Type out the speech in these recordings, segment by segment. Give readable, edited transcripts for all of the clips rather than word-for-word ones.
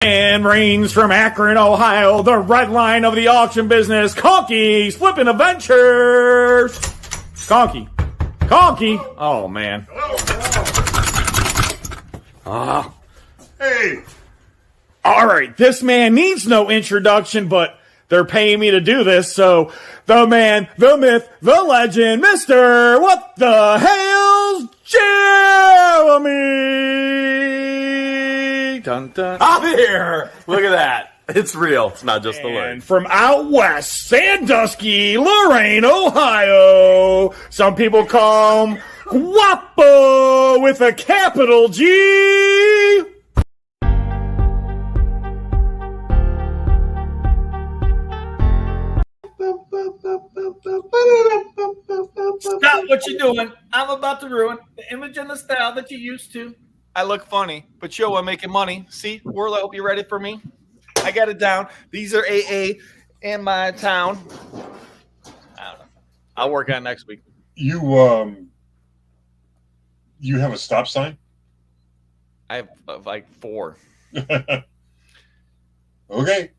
And reigns from Akron, Ohio, the red line of the auction business, Conky's Flipping Adventures. Conky. Oh, man. Hey. All right, this man needs no introduction, but they're paying me to do this, so the man, the myth, the legend, Mr. What the Hales, Jeremy! Dun, dun. I'm here. Look at that. It's real. It's not just the word. And from out west, Sandusky, Lorain, Ohio, some people call him Guapo with a capital G. Stop what you're doing. I'm about to ruin the image and the style that you used to. I look funny, but yo, I'm making money. See, World, I hope you're ready for me. I got it down. These are AA in my town. I don't know. I'll work on it next week. You have a stop sign? I have like 4. Okay.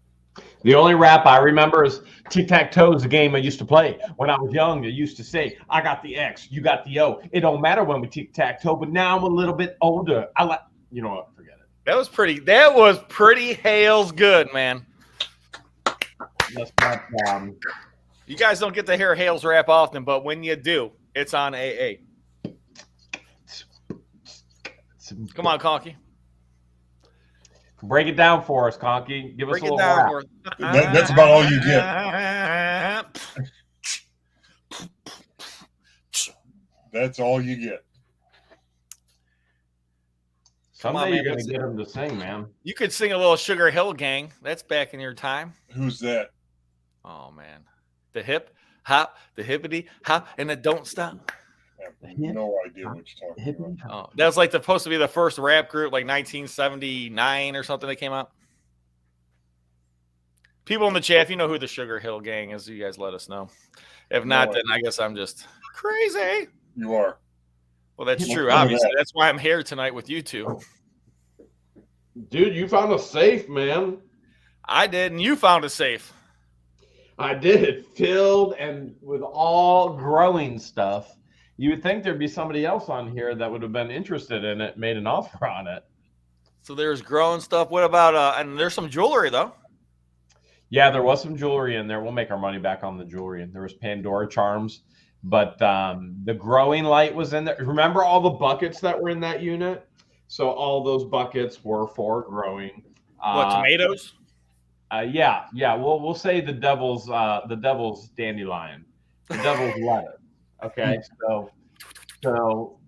The only rap I remember is tic-tac-toe is a game I used to play. When I was young, I used to say, I got the X, you got the O. It don't matter when we tic-tac-toe, but now I'm a little bit older. I like, you know what, forget it. That was pretty Hales good, man. That's not, You guys don't get to hear Hales rap often, but when you do, it's on AA. Come on, Conky. Break it down for us, Conky. Give us a little rap. That's about all you get. That's all you get. Someday you're going to get him to sing, man. You could sing a little Sugar Hill Gang. That's back in your time. Who's that? Oh, man. The hip, hop, the hippity, hop, and the don't stop. I have no idea what you're talking about. Oh, that was like supposed to be the first rap group, like 1979 or something that came out. People in the chat, if you know who the Sugar Hill Gang is, you guys let us know. If not, then I guess I'm just crazy. You are. Well, that's true, obviously. That's why I'm here tonight with you two. Dude, you found a safe, man. I did, and you found a safe. I did. Filled and with all growing stuff. You would think there'd be somebody else on here that would have been interested in it, made an offer on it. So there's growing stuff. What about, and there's some jewelry, though. Yeah, there was some jewelry in there. We'll make our money back on the jewelry. And there was Pandora charms. But the growing light was in there. Remember all the buckets that were in that unit? So all those buckets were for growing. What, tomatoes? Yeah. We'll say the devil's dandelion, the devil's lettuce. Okay, so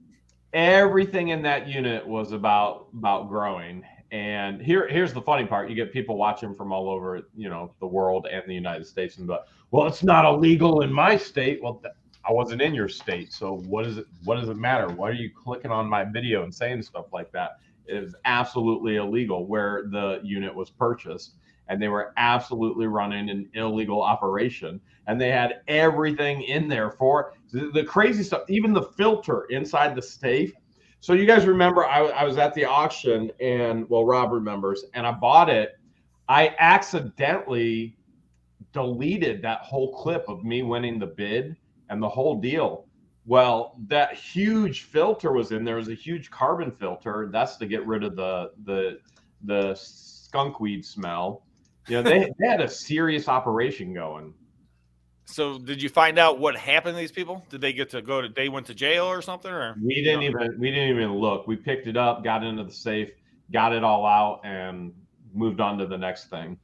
everything in that unit was about growing. And here's the funny part: you get people watching from all over, the world and the United States, and well, it's not illegal in my state. Well, I wasn't in your state, so what does it matter? Why are you clicking on my video and saying stuff like that? It is absolutely illegal where the unit was purchased. And they were absolutely running an illegal operation. And they had everything in there for the crazy stuff, even the filter inside the safe. So you guys remember I was at the auction, and, well, Rob remembers, and I bought it. I accidentally deleted that whole clip of me winning the bid and the whole deal. Well, that huge filter was in there. It was a huge carbon filter. That's to get rid of the skunk weed smell. They had a serious operation going. So did you find out what happened to these people? Did they get to they went to jail or something? Or we didn't even look. We picked it up, got into the safe, got it all out, and moved on to the next thing.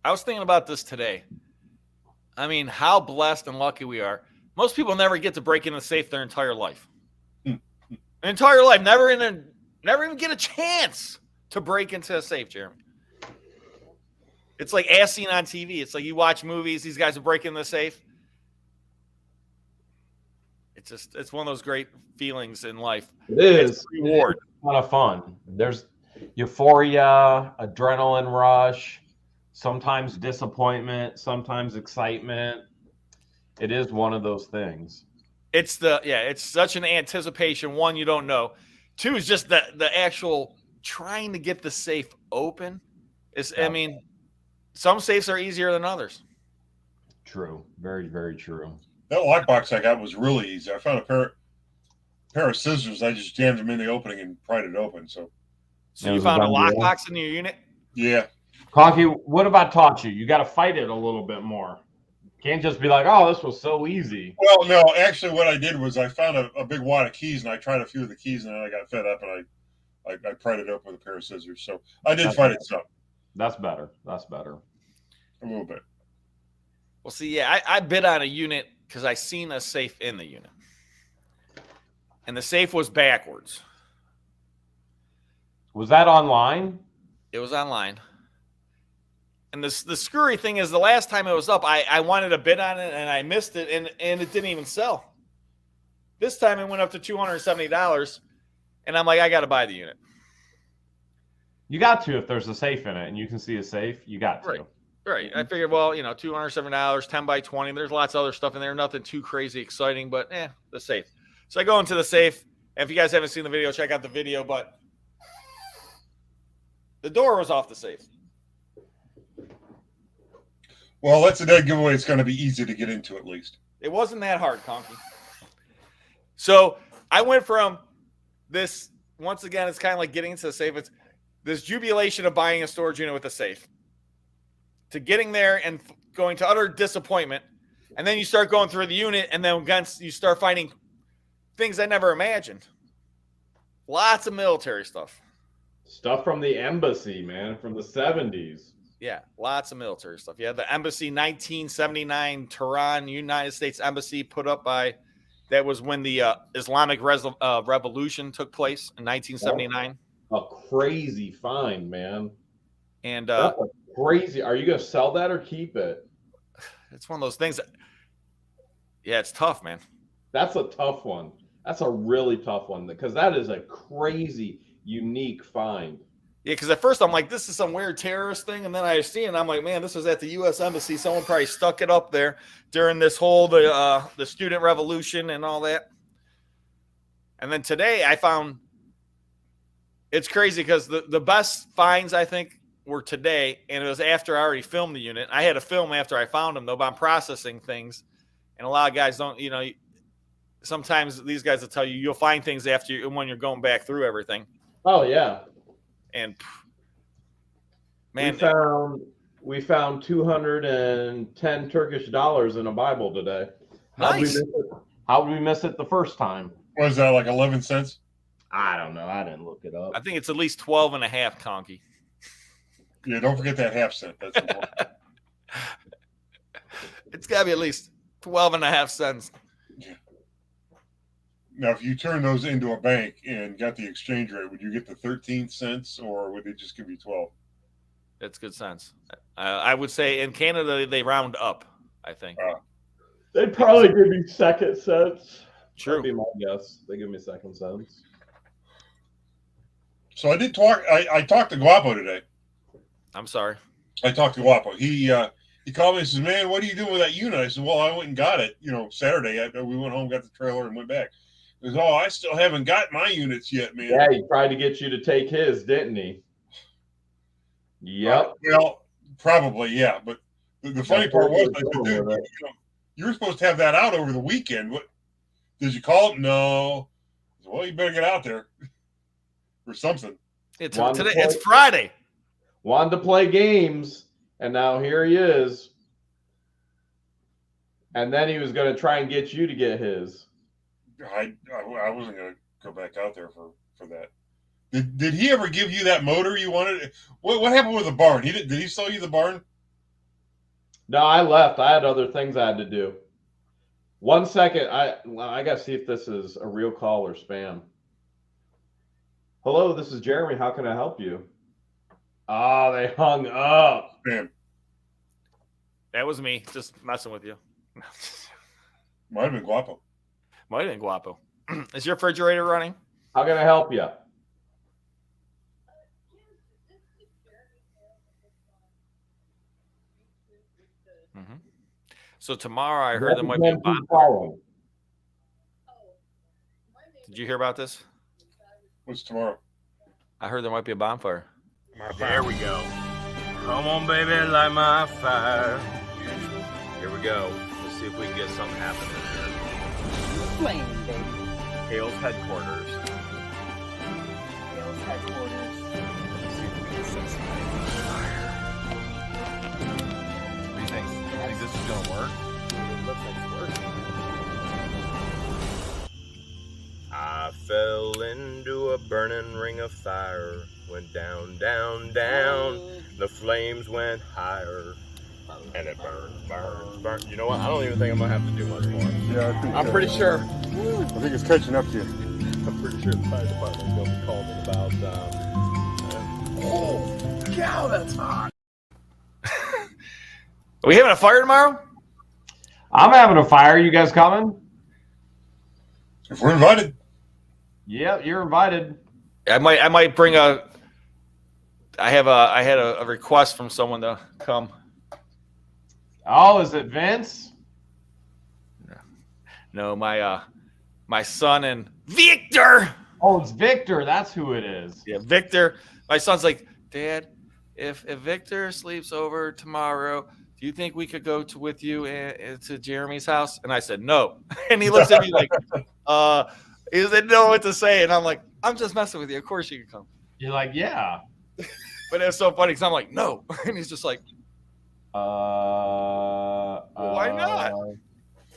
I was thinking about this today. I mean, how blessed and lucky we are. Most people never get to break in a safe their entire life. Entire life, never even get a chance to break into a safe, Jeremy. It's like as seen on TV. It's like you watch movies, these guys are breaking the safe. It's one of those great feelings in life. It is. It's a reward. It's a lot of fun. There's euphoria, adrenaline rush, sometimes disappointment, sometimes excitement. It is one of those things. It's such an anticipation. One, you don't know. Two is just the actual trying to get the safe open. I mean, some safes are easier than others. True. Very, very true. That lockbox I got was really easy. I found a pair of scissors. I just jammed them in the opening and pried it open. So you found a lockbox in your unit? yeah. Conky, what about taught you? You got to fight it a little bit more. Can't just be like, oh, this was so easy. Well, no, actually what I did was I found a big wad of keys and I tried a few of the keys and then I got fed up and I pried it open with a pair of scissors. So I did fight it some. That's better. That's better. A little bit. Well, see, yeah, I bid on a unit because I seen a safe in the unit. And the safe was backwards. Was that online? It was online. And the screwy thing is the last time it was up, I wanted to bid on it and I missed it and it didn't even sell. This time it went up to $270 and I'm like, I got to buy the unit. You got to if there's a safe in it and you can see a safe, you got to. Right. I figured, well, $207, 10 by 20. There's lots of other stuff in there. Nothing too crazy exciting, but the safe. So I go into the safe. And if you guys haven't seen the video, check out the video. But the door was off the safe. Well, that's a dead giveaway. It's going to be easy to get into at least. It wasn't that hard, Conky. So I went from this, once again, it's kind of like getting into the safe. It's this jubilation of buying a storage unit with a safe to getting there and going to utter disappointment. And then you start going through the unit and then you start finding things I never imagined. Lots of military stuff. Stuff from the embassy, man, from the 70s. Yeah, lots of military stuff. Yeah, the embassy 1979 Tehran, United States Embassy put up by, that was when the Islamic Revolution took place in 1979. A crazy find, man. And that's crazy. Are you going to sell that or keep it? It's one of those things. Yeah, it's tough, man. That's a tough one. That's a really tough one because that is a crazy, unique find. Yeah, because at first I'm like, this is some weird terrorist thing. And then I see it and I'm like, man, this was at the U.S. Embassy. Someone probably stuck it up there during this whole, the student revolution and all that. And then today I found, it's crazy because the best finds, I think, were today. And it was after I already filmed the unit. I had to film after I found them, though, but I'm processing things. And a lot of guys don't, sometimes these guys will tell you, you'll find things after when you're going back through everything. Oh, yeah. And man, we found 210 Turkish dollars in a Bible today. Nice. How did we miss it the first time? What is that, like 11 cents? I don't know. I didn't look it up. I think it's at least 12 and a half, Conky. Yeah, don't forget that half cent. That's important. It's got to be at least 12 and a half cents. Yeah. Now, if you turn those into a bank and got the exchange rate, would you get the 13 cents or would they just give you 12? That's good sense. I would say in Canada, they round up, I think. They'd probably give me second cents. True. That'd be my guess. They give me second cents. So I did talk. I talked to Guapo today. I'm sorry. I talked to Guapo. He called me and says, "Man, what are you doing with that unit?" I said, "Well, I went and got it. Saturday. We went home, got the trailer, and went back." He goes, "Oh, I still haven't got my units yet, man." Yeah, he tried to get you to take his, didn't he? Yep. Well, probably, yeah. But the funny part was, I said, "Dude, you were supposed to have that out over the weekend. What? Did you call it?" "No." I said, "Well, you better get out there or something." It's today. It's Friday. Wanted to play games, and now here he is. And then he was going to try and get you to get his. I wasn't going to go back out there for that. Did he ever give you that motor you wanted? What happened with the barn? Did he sell you the barn? No, I left. I had other things I had to do. 1 second. I got to see if this is a real call or spam. Hello, this is Jeremy. How can I help you? Oh, they hung up. Spam. That was me, just messing with you. Might have been Guapo. Might have been Guapo. Is your refrigerator running? How can I help you? Mm-hmm. So tomorrow I heard there might be a bonfire. Did you hear about this? What's tomorrow? I heard there might be a bonfire. There we go. Come on, baby, light my fire. Here we go. Let's see if we can get something happening here. Flame, baby. Hales headquarters. Hales headquarters. Let's see if we can set something on fire. What do you think? You think this is gonna work? It looks like it's working. I fell into a burning ring of fire. Went down, down, down. The flames went higher. And it burns, burns, burns. You know what? I don't even think I'm gonna have to do much more. Yeah, I'm pretty sure. I think it's catching up to you. I'm pretty sure the fire department's gonna be called in about. Oh, cow, that's hot. Are we having a fire tomorrow? I'm having a fire. You guys coming? If we're invited. Yep, you're invited. I might bring a. I had a request from someone to come. Oh, is it Vince? No, my son and Victor. Oh, it's Victor. That's who it is. Yeah, Victor. My son's like, Dad, if Victor sleeps over tomorrow, do you think we could go with you to Jeremy's house? And I said no. And he looks at me like, he didn't know what to say. And I'm like, I'm just messing with you. Of course you can come. You're like, yeah. But it's so funny because I'm like, no. And he's just like, Why not?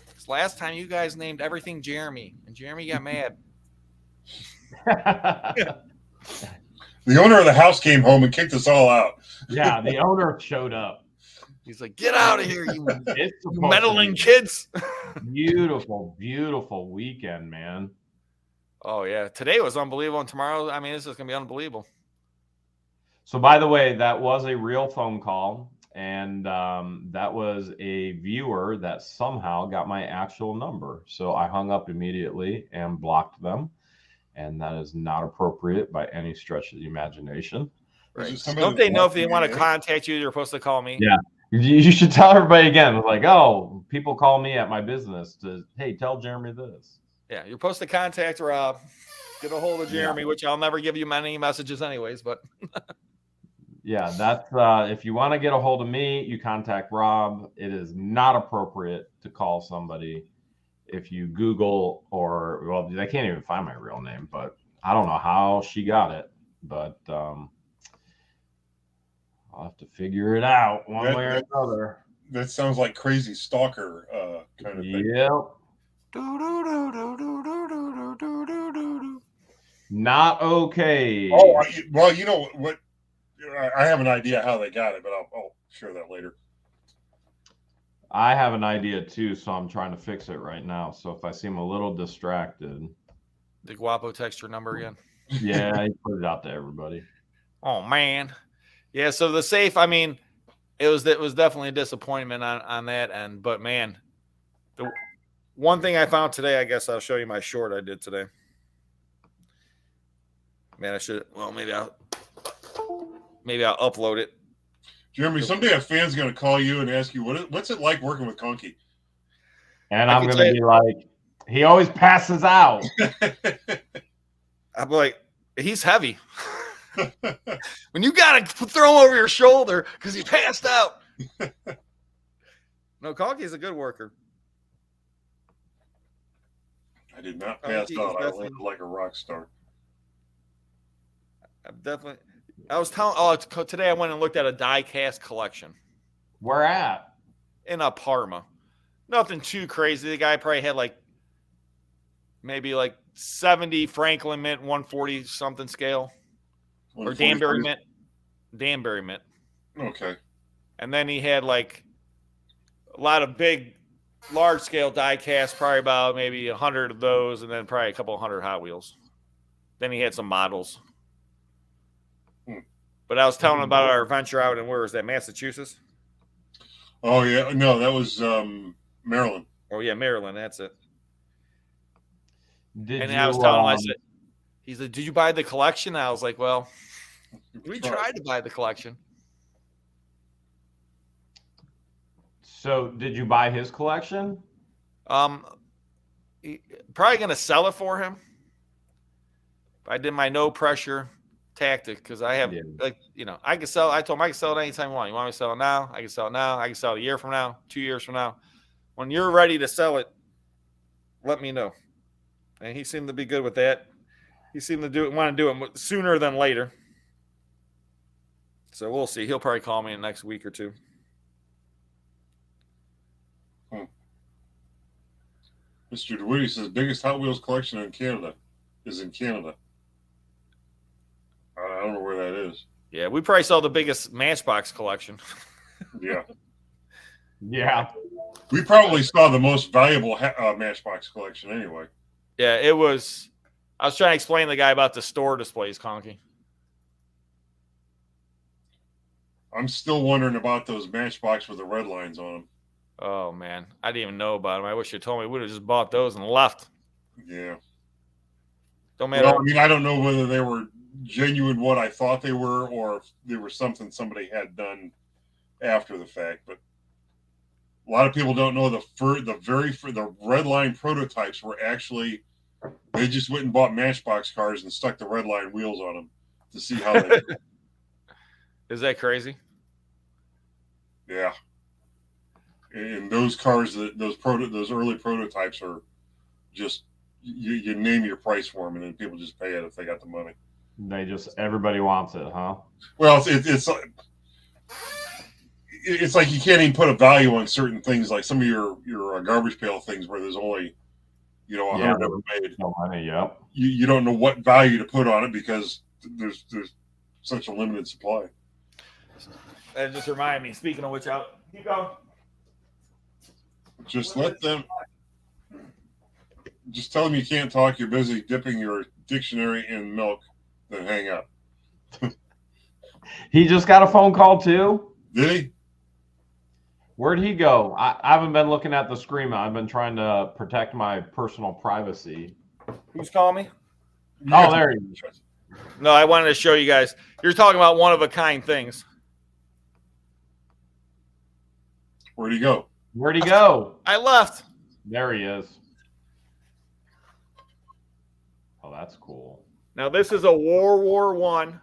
Because last time you guys named everything Jeremy, and Jeremy got mad. The owner of the house came home and kicked us all out. Yeah, the owner showed up. He's like, get out of here, you It's supposed meddling to be kids. beautiful, beautiful weekend, man. Oh, yeah. Today was unbelievable. And tomorrow, I mean, this is going to be unbelievable. So, by the way, that was a real phone call. And that was a viewer that somehow got my actual number. So I hung up immediately and blocked them. And that is not appropriate by any stretch of the imagination. Right. Don't they know if they want to contact you, they're supposed to call me? Yeah. You should tell everybody again, like, oh, people call me at my business to, hey, tell Jeremy this. Yeah, you're supposed to contact Rob, get a hold of Jeremy, which I'll never give you many messages anyways, but yeah, that's if you want to get a hold of me, you contact Rob. It is not appropriate to call somebody if you Google or, well, they can't even find my real name, but I don't know how she got it, but I'll have to figure it out one way or another. That sounds like crazy stalker kind of thing. Yep. Not okay. Oh, well, you know what? I have an idea how they got it, but I'll share that later. I have an idea too, so I'm trying to fix it right now. So if I seem a little distracted. Did Guapo text your number again? Yeah, he put it out to everybody. Oh, man. Yeah, so the safe, I mean, it was definitely a disappointment on that end. But, man, the one thing I found today, I guess I'll show you my short I did today. Man, I should, well, maybe I'll upload it. Jeremy, someday a fan's going to call you and ask you, what's it like working with Conky? And I'm going to be like, he always passes out. I'm like, he's heavy. When you got to throw him over your shoulder because he passed out. No, Conky's a good worker. I did not pass out. I landed like a rock star. I was telling, today I went and looked at a die cast collection. Where at? In Parma. Nothing too crazy. The guy probably had maybe 70 Franklin Mint, 140 something scale. Or Danbury Mint. Danbury Mint. Okay. And then he had a lot of big, large scale die cast, probably about maybe 100 of those, and then probably a couple 100 Hot Wheels. Then he had some models. But I was telling him about our adventure out in, where was that, Massachusetts? Oh, yeah. No, that was Maryland. Oh, yeah, Maryland. That's it. I was telling him, I said, he said, did you buy the collection? I was like, well, we tried to buy the collection. So did you buy his collection? Probably going to sell it for him. I did my no pressure tactic because I have Yeah. I can sell. I told him I can sell it anytime you want. You want me to sell it now? I can sell it now. I can sell it a year from now, 2 years from now. When you're ready to sell it, let me know. And he seemed to be good with that. He seemed to want to do it sooner than later. So we'll see. He'll probably call me in the next week or two. Mr. DeWitty says biggest Hot Wheels collection in Canada is in Canada. I don't know where that is. Yeah, we probably sell the biggest Matchbox collection. Yeah. Yeah. We probably saw the most valuable Matchbox collection anyway. Yeah, it was. I was trying to explain to the guy about the store displays, Conky. I'm still wondering about those Matchbox with the red lines on them. Oh, man. I didn't even know about them. I wish you told me. We would have just bought those and left. Yeah. Don't matter. Well, I mean, I don't know whether they were genuine what I thought they were or if they were something somebody had done after the fact. But a lot of people don't know the red line prototypes were actually, they just went and bought Matchbox cars and stuck the red line wheels on them to see how they do. Is that crazy? Yeah. And those cars, those early prototypes are just, you name your price for them and then people just pay it if they got the money. Everybody wants it, huh? Well, it's like you can't even put a value on certain things, like some of your garbage pail things where there's only, 100 ever made. No money, yep. You don't know what value to put on it because there's such a limited supply. That just reminded me. Speaking of which, keep going. Just let them. Just tell them you can't talk. You're busy dipping your dictionary in milk. Then hang up. He just got a phone call too. Did he? Where'd he go? I haven't been looking at the screen. I've been trying to protect my personal privacy. Who's calling me? Oh, there he is. No, I wanted to show you guys. You're talking about one-of-a-kind things. Where'd he go? Where'd he go? I left. There he is. Oh, that's cool. Now, this is a World War I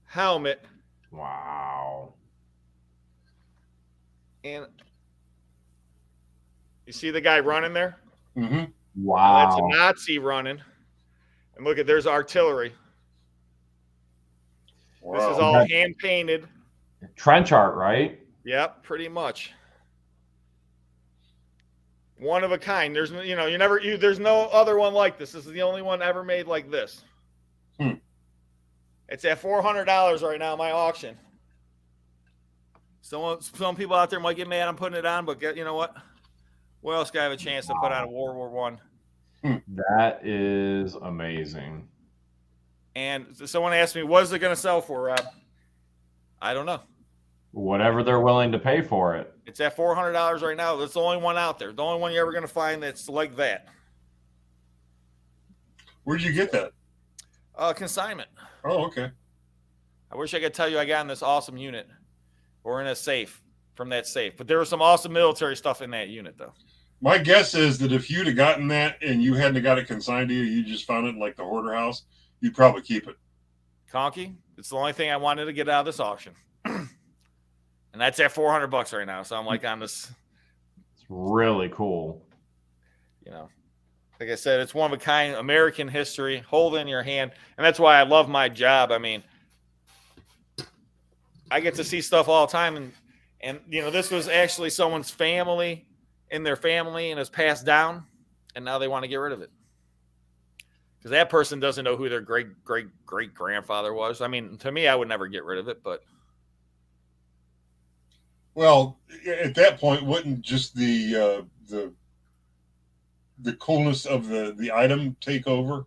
helmet. Wow. And you see the guy running there? Mm-hmm. Wow. Now, that's a Nazi running. And look there's artillery. Wow. This is all hand-painted. Trench art, right? Yep, pretty much. One of a kind. There's there's no other one like this. This is the only one ever made like this. It's at $400 right now, my auction. Some people out there might get mad I'm putting it on, but you know what? What else can I have a chance to put on a World War I? That is amazing. And someone asked me, what is it going to sell for, Rob? I don't know. Whatever they're willing to pay for it. It's at $400 right now. That's the only one out there. The only one you're ever going to find that's like that. Where'd you get that? Consignment. Oh, okay. I wish I could tell you I got in this awesome unit or in a safe from that safe. But there was some awesome military stuff in that unit, though. My guess is that if you'd have gotten that and you hadn't got it consigned to you, you just found it in like the hoarder house, you'd probably keep it. Conky, it's the only thing I wanted to get out of this auction. And that's at $400 right now. So I'm like on this. It's really cool. Like I said, it's one of a kind, American history. Hold it in your hand. And that's why I love my job. I mean, I get to see stuff all the time. And this was actually someone's family in their family and it's passed down. And now they want to get rid of it. Because that person doesn't know who their great-great-great-grandfather was. I mean, to me, I would never get rid of it, but. Well, at that point, wouldn't just the coolness of the item take over,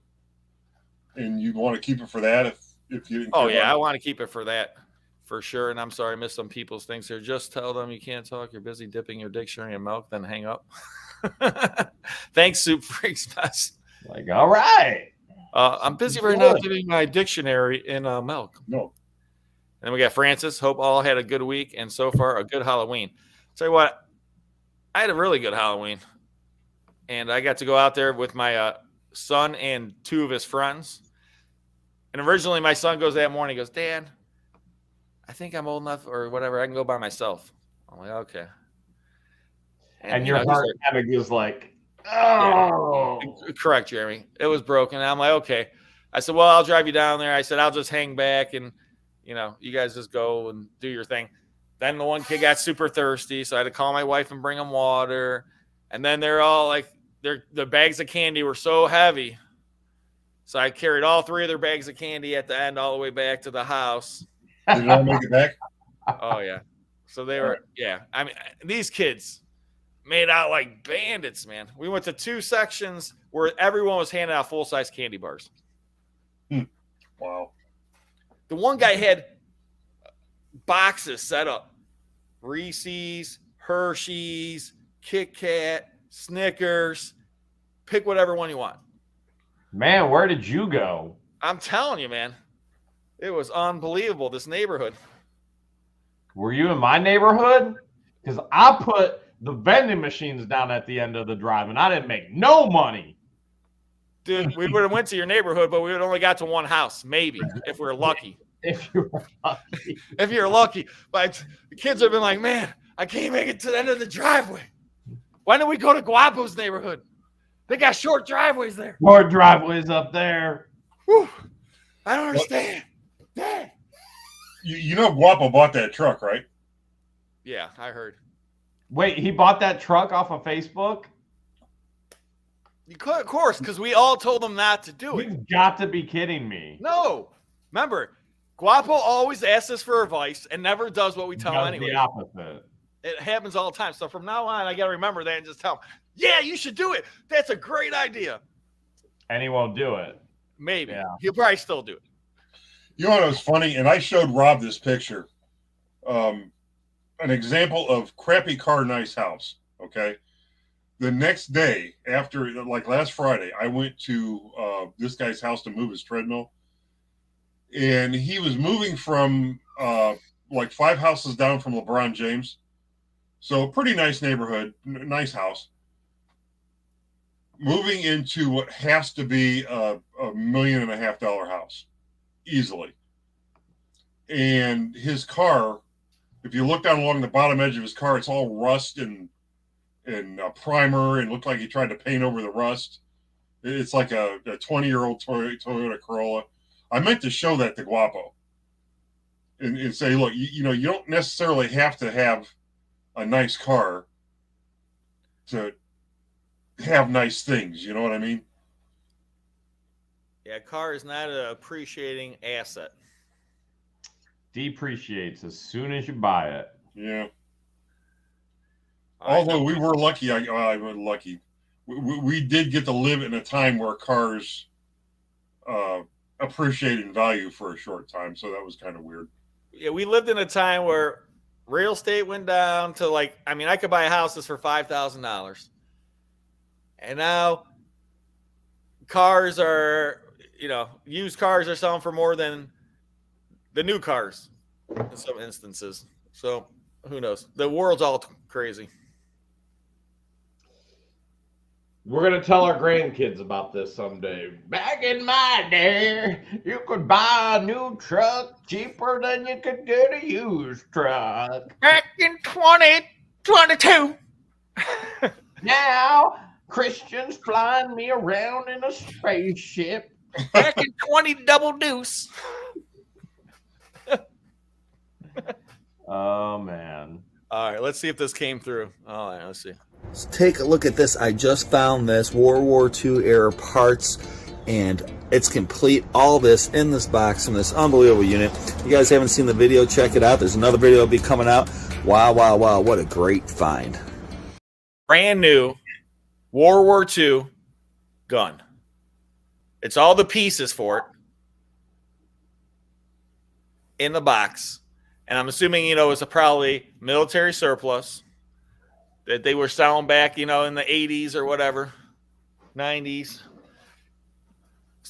and you'd want to keep it for that if you didn't? Oh yeah, I want to keep it for that for sure. And I'm sorry, I missed some people's things here. Just tell them you can't talk. You're busy dipping your dictionary in milk. Then hang up. Thanks, Soup Freaks. Like, all right. I'm busy right now dipping my dictionary in milk. No. And then we got Francis. Hope all had a good week and so far a good Halloween. Tell you what, I had a really good Halloween. And I got to go out there with my son and two of his friends. And originally my son goes that morning, he goes, Dad, I think I'm old enough or whatever. I can go by myself. I'm like, okay. And your heart kind of goes like, oh. Yeah, correct, Jeremy. It was broken. I'm like, okay. I said, well, I'll drive you down there. I said, I'll just hang back and, you guys just go and do your thing. Then the one kid got super thirsty, so I had to call my wife and bring him water. And then they're all like, the bags of candy were so heavy. So I carried all 3 of their bags of candy at the end all the way back to the house. Did it all make it back? Oh, yeah. So they were, yeah. I mean, these kids made out like bandits, man. We went to 2 sections where everyone was handing out full-size candy bars. Wow. The one guy had boxes set up. Reese's, Hershey's, Kit Kat, Snickers. Pick whatever one you want. Man, where did you go? I'm telling you, man. It was unbelievable, this neighborhood. Were you in my neighborhood? Because I put the vending machines down at the end of the drive, and I didn't make no money. Dude, we would have went to your neighborhood, but we would only got to one house, maybe, if we were lucky. If you were lucky. If you're lucky. But the kids have been like, man, I can't make it to the end of the driveway. Why don't we go to Guapo's neighborhood? They got short driveways there. More driveways up there. Whew. I don't understand. Dad. You know Guapo bought that truck, right? Yeah, I heard. Wait, he bought that truck off of Facebook? You could, of course, because we all told him not to do it. You've got to be kidding me. No. Remember, Guapo always asks us for advice and never does what we tell him anyway. The opposite. It happens all the time. So from now on, I got to remember that and just tell him, yeah, you should do it. That's a great idea. And he won't do it. Maybe. Yeah. He'll probably still do it. You know what was funny? And I showed Rob this picture. An example of crappy car, nice house. Okay. The next day, after, like last Friday, I went to this guy's house to move his treadmill. And he was moving from like 5 houses down from LeBron James. So pretty nice neighborhood, nice house. Moving into what has to be a $1.5 million house, easily. And his car, if you look down along the bottom edge of his car, it's all rust and primer, and looked like he tried to paint over the rust. It's like a 20-year-old Toyota Corolla. I meant to show that to Guapo and say, look, you don't necessarily have to have a nice car to have nice things. You know what I mean? Yeah, car is not an appreciating asset. Depreciates as soon as you buy it. Yeah. Although we were lucky, I was lucky. We did get to live in a time where cars appreciated in value for a short time, so that was kind of weird. Yeah, we lived in a time where real estate went down to I could buy houses for $5,000. And now cars are, used cars are selling for more than the new cars in some instances. So who knows? The world's all crazy. We're going to tell our grandkids about this someday. Back in my day, you could buy a new truck cheaper than you could get a used truck. Back in 2022. Now, Christians flying me around in a spaceship. Back in 20 double deuce. Oh, man. All right, let's see if this came through. All right, let's see. Let's take a look at this. I just found this World War II era parts, and it's complete. All this in this box from this unbelievable unit. If you guys haven't seen the video, check it out. There's another video that'll be coming out. Wow, wow, wow. What a great find. Brand new World War II gun. It's all the pieces for it in the box. And I'm assuming, it's a probably military surplus that they were selling back, in the 80s or whatever, 90s.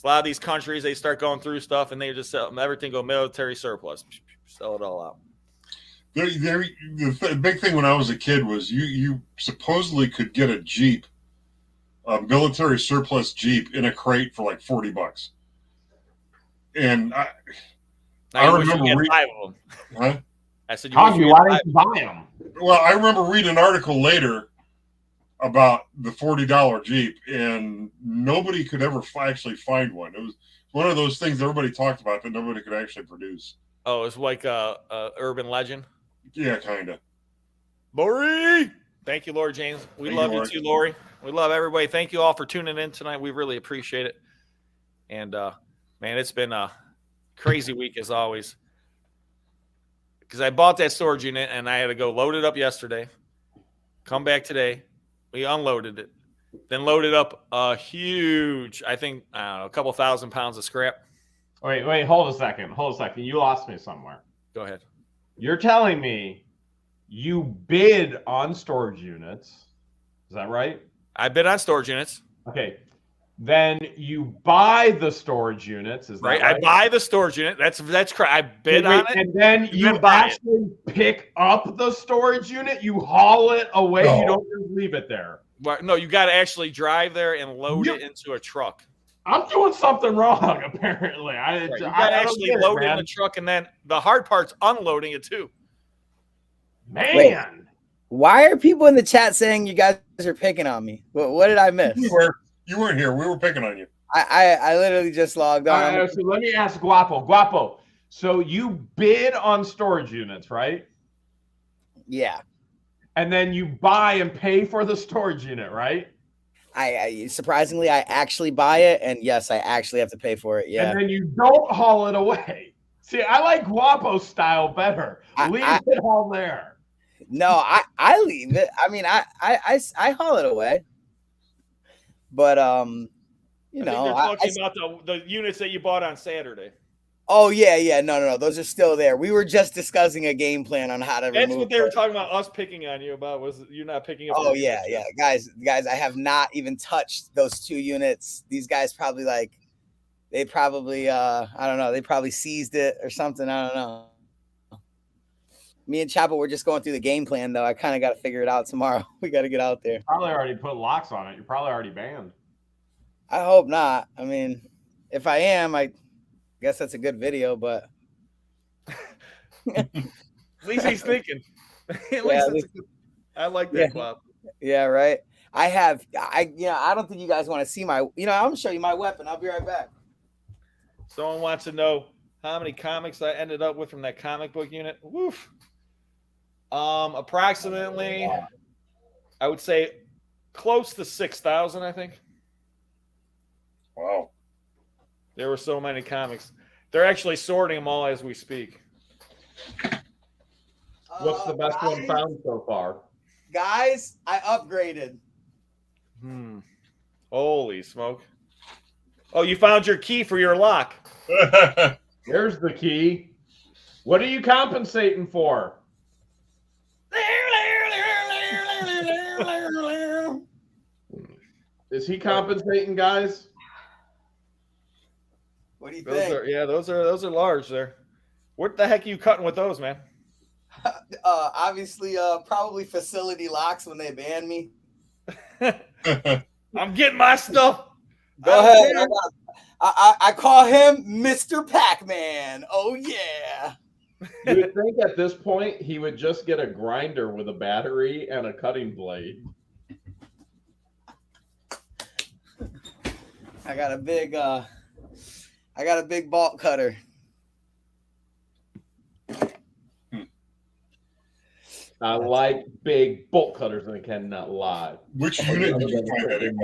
A lot of these countries, they start going through stuff and they just sell everything, go military surplus, sell it all out. The big thing when I was a kid was you supposedly could get a Jeep, a military surplus Jeep in a crate for like $40. And I Now you wish remember you had reading. 5 of them. Huh? I said, you wish Conky, you why had 5. didn't you buy them? Well, I remember reading an article later about the $40 Jeep, and nobody could ever actually find one. It was one of those things everybody talked about that nobody could actually produce. Oh, it's like a urban legend. Yeah, kind of. Lori! Thank you, Lori James. We Thank love you, you Lori. too, Lori. We love everybody. Thank you all for tuning in tonight. We really appreciate it. And, man, it's been a crazy week as always. Because I bought that storage unit and I had to go load it up yesterday. Come back today. We unloaded it. Then loaded up a huge, I think, I don't know, a couple 1,000 pounds of scrap. Wait, hold a second. You lost me somewhere. Go ahead. You're telling me you bid on storage units. Is that right? I bid on storage units. Okay. Then you buy the storage units. Is that Right. right? I buy the storage unit. That's correct. I bid on it. And then you actually pick up the storage unit. You haul it away. No. You don't just leave it there. No, you got to actually drive there and load it into a truck. I'm doing something wrong, apparently. Right. You got to actually load it in the truck, and then the hard part's unloading it too. Man. Wait. Why are people in the chat saying you guys are picking on me? What did I miss? You weren't here. We were picking on you. I literally just logged on. So let me ask Guapo. Guapo, so you bid on storage units, right? Yeah. And then you buy and pay for the storage unit, right? I surprisingly, I actually buy it, and yes, I actually have to pay for it. Yeah. And then you don't haul it away. See, I like Guapo's style better. Leave it all there. No, I leave it. I mean, I haul it away. But you know, they're talking about the units that you bought on Saturday. Oh yeah, no, those are still there. We were just discussing a game plan on how to. That's what they were talking about. Us picking on you about was you not picking up. Oh yeah, guys, I have not even touched those 2 units. These guys probably I don't know. They probably seized it or something. I don't know. Me and Chapel were just going through the game plan, though. I kind of got to figure it out tomorrow. We got to get out there. Probably already put locks on it. You're probably already banned. I hope not. I mean, if I am, I guess that's a good video, but at least he's thinking. I like that, Bob. Yeah, right. I don't think you guys want to see my. I'm gonna show you my weapon. I'll be right back. Someone wants to know how many comics I ended up with from that comic book unit. Woof. Approximately, I would say close to 6,000, I think. Wow. There were so many comics. They're actually sorting them all as we speak. What's the best one found so far? Guys, I upgraded. Holy smoke. Oh, you found your key for your lock. Here's the key. What are you compensating for? Is he compensating, guys? What do you think? Those are large there. What the heck are you cutting with those, man? Obviously, probably facility locks when they ban me. I'm getting my stuff. Go ahead. I call him Mr. Pac-Man. Oh yeah. You would think at this point he would just get a grinder with a battery and a cutting blade. I got a big bolt cutter. I like big bolt cutters and I cannot lie. Which unit did you find that in?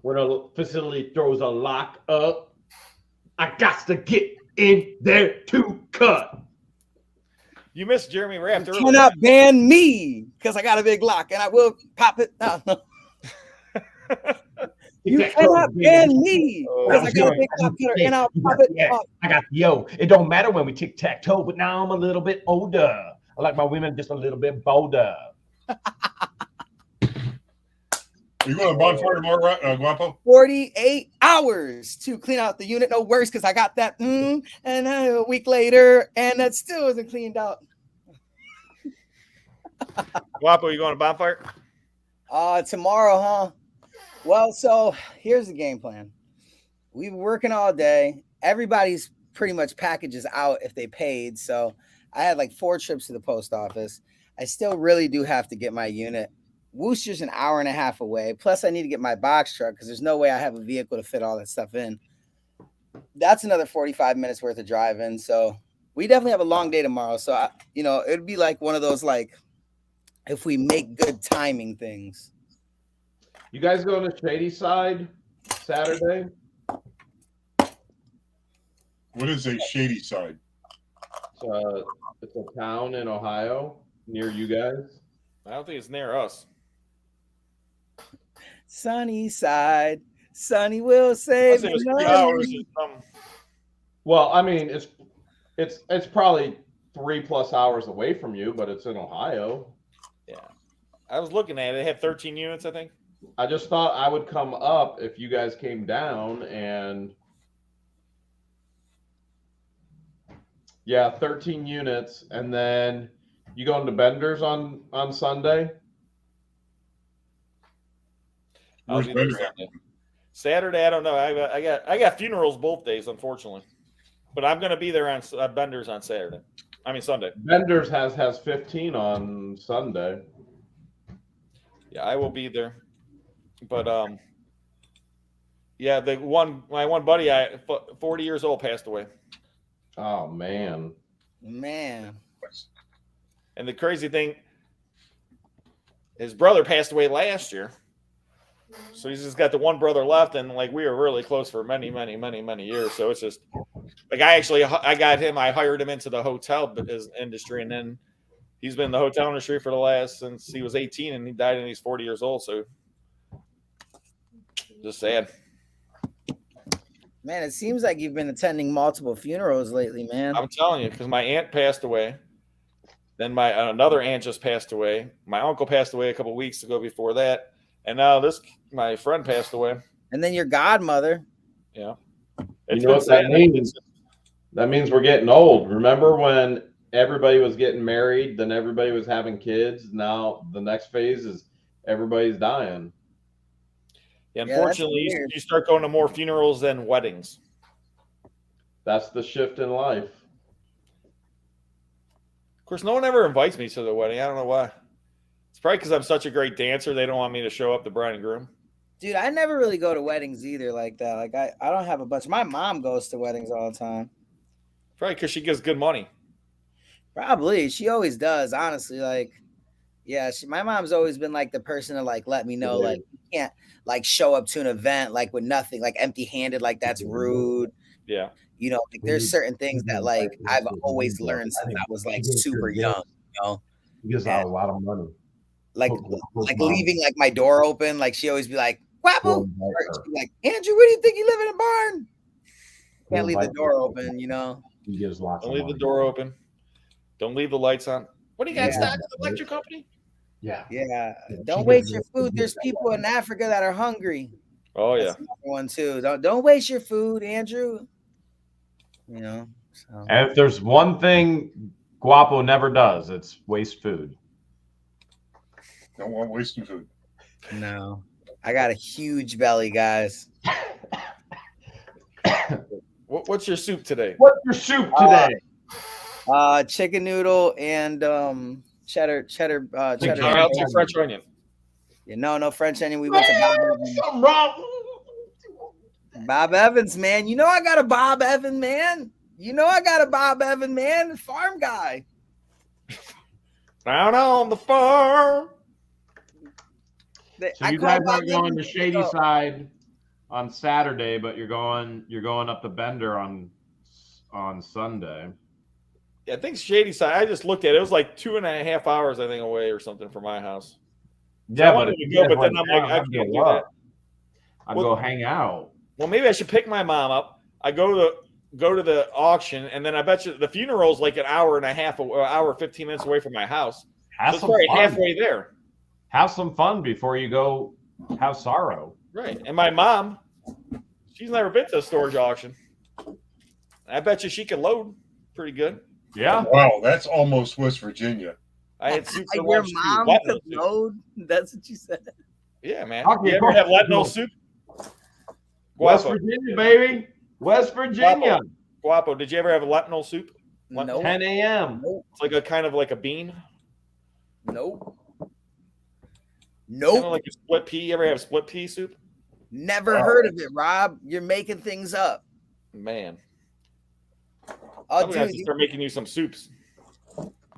When a facility throws a lock up, I got to get in there to cut. You missed Jeremy Raft earlier. You cannot ban me because I got a big lock and I will pop it. No. You cannot ban me because I got a big lock cutter and I'll pop it. Yeah, I got it don't matter when we tic-tac-toe, but now I'm a little bit older. I like my women just a little bit bolder. Are you going to Bonfire tomorrow, Guapo? 48 hours to clean out the unit. No worse because I got that. And a week later, and that still isn't cleaned out. Guapo, you going to Bonfire? Tomorrow, huh? Well, so here's the game plan. We've been working all day, everybody's pretty much packages out if they paid. So I had like 4 trips to the post office. I still really do have to get my unit. Worcester's an hour and a half away. Plus, I need to get my box truck because there's no way I have a vehicle to fit all that stuff in. That's another 45 minutes worth of driving. So we definitely have a long day tomorrow. So, it'd be like one of those, like, if we make good timing things. You guys going to Shady Side Saturday? What is a Shady Side? It's a town in Ohio near you guys. I don't think it's near us. Sunny Side, Sunny will save It was 3 money. hours or something. Well, I mean, it's probably 3+ hours away from you, but it's in Ohio. Yeah. I was looking at it. They had 13 units, I think. I just thought I would come up if you guys came down and 13 units, and then you going to Bender's on Sunday? I'll be there Sunday. Saturday, I don't know. I got funerals both days, unfortunately, but I'm going to be there on Bender's on Saturday. I mean Sunday. Bender's has 15 on Sunday. Yeah, I will be there. But yeah, my one buddy, 40 years old, passed away. Oh man. And the crazy thing, his brother passed away last year. So he's just got the one brother left, and like we were really close for many, many, many, many years. So it's just like I hired him into the hotel industry, and then he's been in the hotel industry for the last since he was 18, and he died, and he's 40 years old. So just sad. Man, it seems like you've been attending multiple funerals lately, man. I'm telling you, because my aunt passed away. Then my another aunt just passed away. My uncle passed away a couple weeks ago before that. And now my friend passed away. And then your godmother. Yeah. You know what that means? That means we're getting old. Remember when everybody was getting married, then everybody was having kids? Now the next phase is everybody's dying. Yeah, unfortunately, you start going to more funerals than weddings. That's the shift in life. Of course, no one ever invites me to the wedding. I don't know why. It's probably because I'm such a great dancer. They don't want me to show up, the bride and groom. Dude, I never really go to weddings either like that. Like I don't have a bunch. My mom goes to weddings all the time. Probably because she gives good money. Probably. She always does, honestly. Like, yeah, my mom's always been like the person to like let me know, like, you can't like show up to an event like with nothing, like empty-handed, like that's rude. Yeah. You know, like there's certain things that like I've always learned since I was like super young, you know. He gives out a lot of money. Like leaving like my door open, like she always be like, Guapo. She'd be like, Andrew, what do you think you live in a barn? Can't leave the door open, you know. He gives lots Don't of leave money. the door open. Don't leave the lights on. What do you got started the electric company? Yeah. Don't waste your food. There's people in Africa that are hungry. Oh yeah. That's another one too. Don't waste your food, Andrew. You know. So. And if there's one thing Guapo never does, it's waste food. Don't want wasting food. No. I got a huge belly, guys. What's your soup today? What's your soup today? Chicken noodle and cheddar. I'll take French onion. Yeah, no French onion. We went to Bob Evans. Something wrong. Bob Evans, man. You know I got a Bob Evans, man. Farm guy. Down on the farm. So you guys aren't going to Shady Side on Saturday, but you're going up to Bender on Sunday. Yeah, I think Shady Side. I just looked at it. It was like 2.5 hours, I think, away or something from my house. So Yeah, I wanted to go, but then I'm like, I can't do that. I'd go hang out. Well, maybe I should pick my mom up. I go to the auction, and then I bet you the funeral's like an hour and a half, or hour 15 minutes away from my house. Have So it's some probably fun. halfway there. Have some fun before you go have sorrow. Right. And my mom, she's never been to a storage auction. I bet you she can load pretty good. Yeah. Wow, that's almost West Virginia. I had soup for Your lunch, too. mom Lentil could soup. load. That's what you said. Yeah, man. Okay, You ever have lentil soup? West Guapo. Virginia, baby. West Virginia. Guapo, did you ever have a Lentil soup? Nope. 10 a.m. Nope. It's like a kind of like a bean. Nope. Kind Nope. of like a split pea. You ever have split pea soup? Never heard of it, Rob. You're making things up. Man. Oh, I'm gonna have dude. to start making you some soups.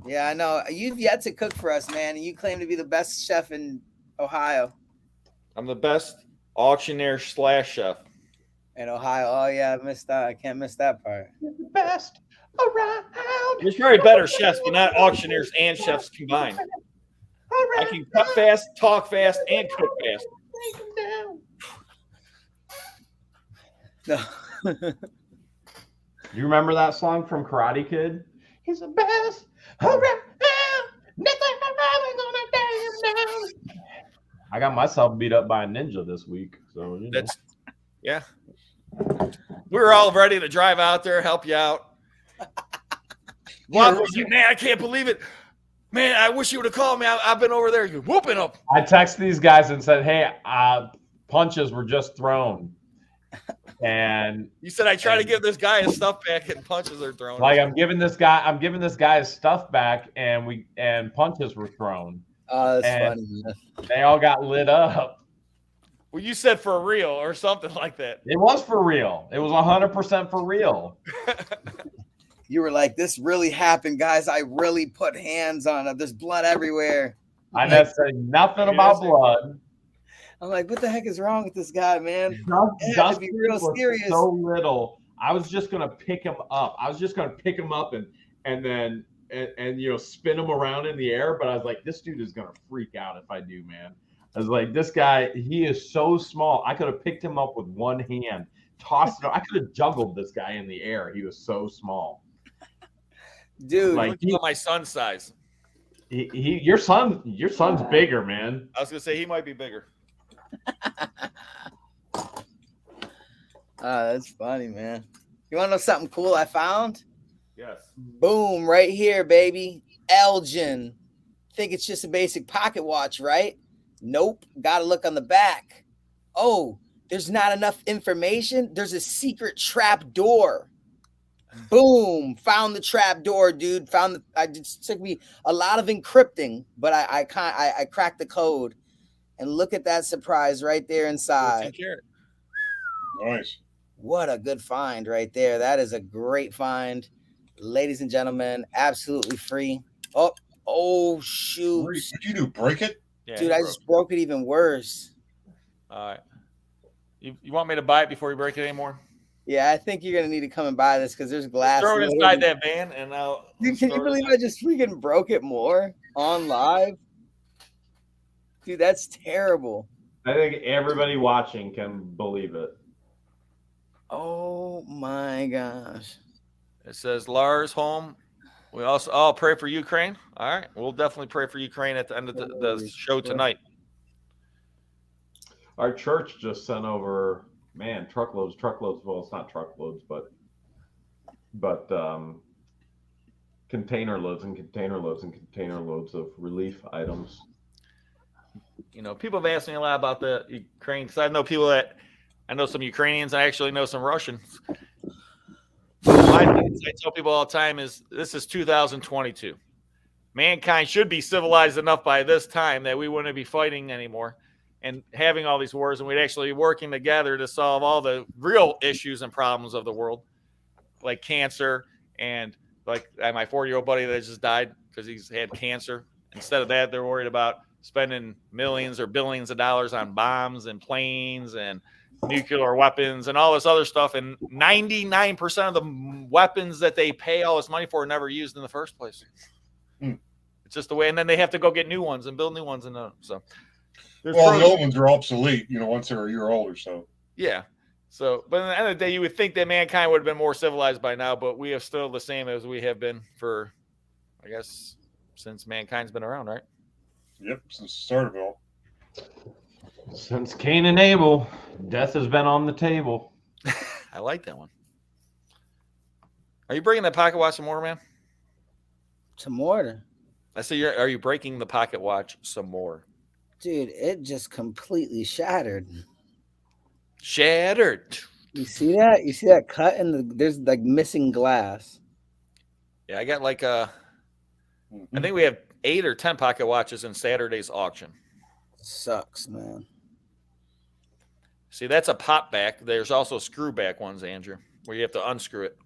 Yeah, I know. You've yet to cook for us, man, and you claim to be the best chef in Ohio. I'm the best auctioneer / chef. In Ohio. Oh yeah, I missed that. I can't miss that part. The best around. There's probably better chefs, but not auctioneers and chefs combined. I can cut fast, talk fast, and cook fast. No. You remember that song from Karate Kid? He's the best around. Nothing around gonna tear him down. I got myself beat up by a ninja this week, so you know. That's yeah. We were all ready to drive out there, help you out. Guapo said, man, I can't believe it. Man, I wish you would have called me. I've been over there. You're whooping up. I texted these guys and said, "Hey, punches were just thrown," and You said I try to give this guy his stuff back and punches are thrown. like I'm giving this guy his stuff back, and punches were thrown. Oh, that's And funny, man. they all got lit up. Well, you said for real or something like that. It was for real. It was 100% for real. You were like, this really happened, guys. I really put hands on it. There's blood everywhere. I never said nothing about blood. I'm like, what the heck is wrong with this guy, man? It had to Dustin be real was serious. so little. I was just gonna pick him up. I was just gonna pick him up and then you know, spin him around in the air. But I was like, this dude is gonna freak out if I do, man. I was like, this guy, he is so small. I could have picked him up with one hand, tossed it. I could have juggled this guy in the air. He was so small. Dude, Like Look at my son's size. your son's bigger, man. I was gonna say he might be bigger. that's funny, man. You want to know something cool I found? Yes. Boom, right here, baby. Elgin. Think it's just a basic pocket watch, right? Nope. Gotta look on the back. Oh, there's not enough information. There's a secret trap door. Boom. Found the trap door, dude. It took me a lot of encrypting, but I cracked the code. And look at that surprise right there inside. Nice. What a good find right there. That is a great find. Ladies and gentlemen, absolutely free. Oh shoot. What did you do? Break it? Yeah, Dude, I just broke it even worse. All right. You want me to buy it before you break it anymore? Yeah, I think you're gonna need to come and buy this because there's glass. Throw it inside that van and I'll. Dude, can you believe I just freaking broke it more on live? Dude, that's terrible. I think everybody watching can believe it. Oh my gosh. It says Lars home. We also I'll pray for Ukraine. All right. We'll definitely pray for Ukraine at the end of the show tonight. Our church just sent over, man, truckloads. Well, it's not truckloads, but container loads of relief items. You know, people have asked me a lot about the Ukraine because I know some Ukrainians. I actually know some Russians. My thing I tell people all the time is this is 2022. Mankind should be civilized enough by this time that we wouldn't be fighting anymore and having all these wars, and we'd actually be working together to solve all the real issues and problems of the world, like cancer and like my 4-year-old buddy that just died because he's had cancer. Instead of that, they're worried about spending millions or billions of dollars on bombs and planes and nuclear weapons and all this other stuff. And 99% of the weapons that they pay all this money for are never used in the first place. It's just the way. And then they have to go get new ones and build new ones. And so, well, the old ones are obsolete, you know, once they're a year old or so. Yeah. So, but at the end of the day, you would think that mankind would have been more civilized by now, but we are still the same as we have been for, I guess, since mankind's been around, right? Yep, since the start of it all. Since Cain and Abel, death has been on the table. I like that one. Are you breaking that pocket watch some more, man? Some more. I say, are you breaking the pocket watch some more? Dude, it just completely shattered. Shattered. You see that? You see that cut in the? There's like missing glass. Yeah, I got like I think we have 8 or 10 pocket watches in Saturday's auction. Sucks, man. See, that's a pop back. There's also screw back ones, Andrew, where you have to unscrew it.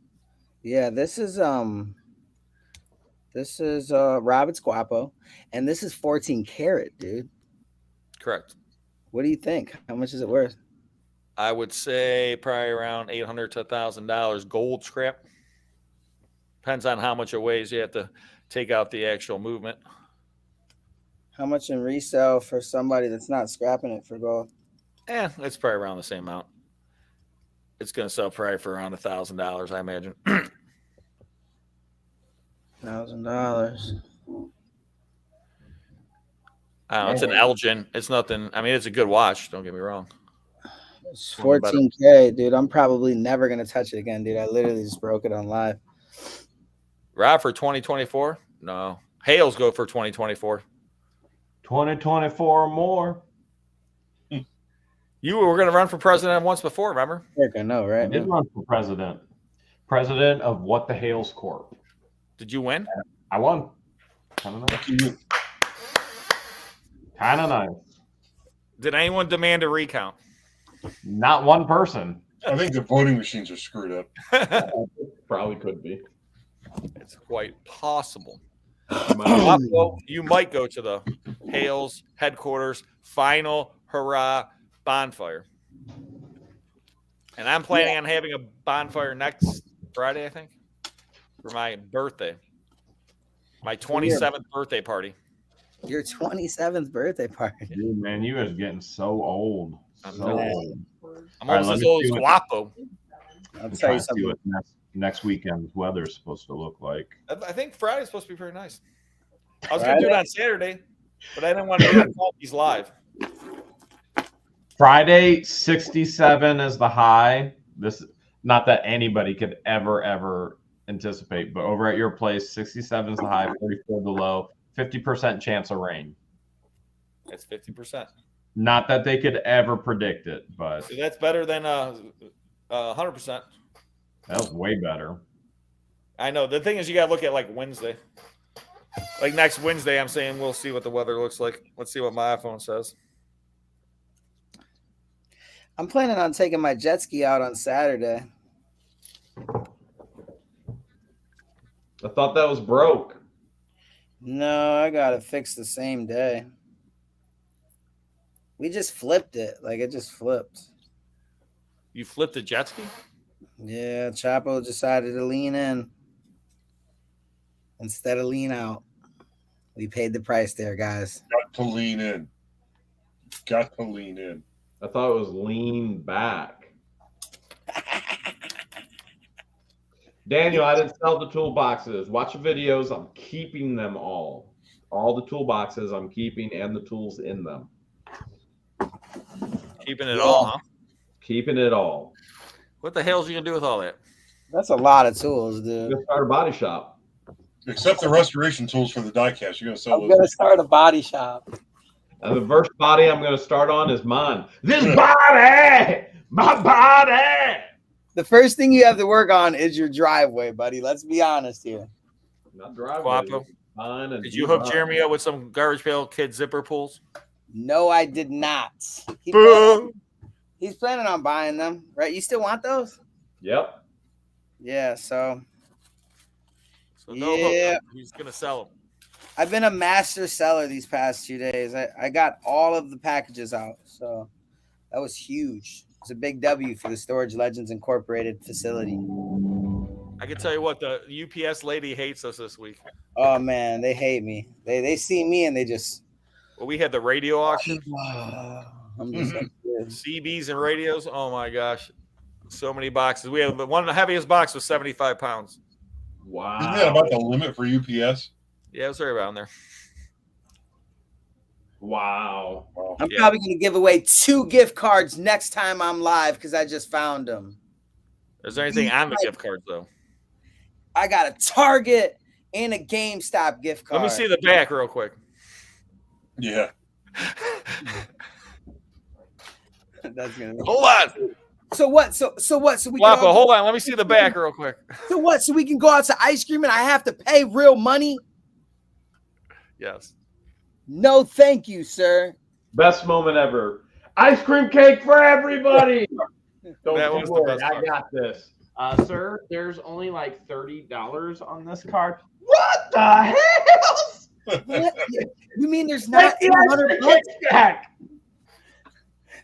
Yeah, this is Robert's Guapo, and this is 14 karat, dude. Correct. What do you think? How much is it worth? I would say probably around $800 to $1,000 gold scrap. Depends on how much it weighs. You have to take out the actual movement. How much in resale for somebody that's not scrapping it for gold? It's probably around the same amount. It's going to sell probably for around $1,000, I imagine. $1,000. It's an Elgin. It's nothing. I mean, it's a good watch. Don't get me wrong. It's 14K, dude. I'm probably never gonna touch it again, dude. I literally just broke it on live. Rob for 2024? No. Hales go for 2024. 2024 or more. You were going to run for president once before, remember? I know, right? I did run for president. President of What the Hales Corp. Did you win? I won. Kind of nice. Kind of nice. Did anyone demand a recount? Not one person. I think the voting machines are screwed up. Probably could be. It's quite possible. You might go to the Hales headquarters final hurrah bonfire. And I'm planning on having a bonfire next Friday, I think, for my birthday. My 27th birthday party. Your 27th birthday party. Dude, man, you guys getting so old. I'm old. I'm almost as old as Guapo. I'll tell you something. What next weekend's weather is supposed to look like. I think Friday's supposed to be pretty nice. I was going to do it on Saturday, but I didn't want to do it on Conky's live. Friday, 67 is the high. This, not that anybody could ever anticipate, but over at your place, 67 is the high, 44 the low, 50% chance of rain. That's 50%. Not that they could ever predict it, but So that's better than 100%. that was way better. I know. The thing is, you got to look at like Wednesday. Like next Wednesday, I'm saying we'll see what the weather looks like. Let's see what my iPhone says. I'm planning on taking my jet ski out on Saturday. I thought that was broke. No, I got it fixed the same day. We just flipped it. Like, it just flipped. You flipped the jet ski? Yeah, Chapo decided to lean in instead of lean out. We paid the price there, guys. Got to lean in. Got to lean in. I thought it was lean back. Daniel, I didn't sell the toolboxes. Watch the videos. I'm keeping them all. All the toolboxes I'm keeping and the tools in them. Keeping it all, huh? Keeping it all. What the hell are you going to do with all that? That's a lot of tools, dude. I'm going to start a body shop. Except the restoration tools for the diecast. You're going to sell I'm those. going to start a body shop. And the first body I'm going to start on is mine. This body! My body! The first thing you have to work on is your driveway, buddy. Let's be honest here. Not driveway. Guapo, Mine and did you hook Jeremy up with some garbage pail kid zipper pulls? No, I did not. He's planning on buying them, right? You still want those? Yep. Yeah, so no hook. He's going to sell them. I've been a master seller these past 2 days. I got all of the packages out, so that was huge. It's a big W for the Storage Legends Incorporated facility. I can tell you what, the UPS lady hates us this week. Oh man, they hate me. They see me and they just. Well, we had the radio auction. I'm just like, CBs and radios. Oh my gosh, so many boxes. We had one of the heaviest box was 75 pounds. Wow. Isn't that about the limit for UPS? Yeah, it was right around there. Wow. I'm probably going to give away 2 gift cards next time I'm live because I just found them. Is there anything on the gift cards, though? I got a Target and a GameStop gift card. Let me see the back real quick. Yeah. That's gonna be Hold on. So what? So what? So we Guapo, can hold on. Let me see the back real quick. So what? So we can go out to ice cream and I have to pay real money? Yes. No, thank you, sir. Best moment ever. Ice cream cake for everybody. Don't That you was the worry, best I part. got this. Sir, there's only like $30 on this card. What the hell? What? You mean there's not Take the ice $800 cream bucks? cake back.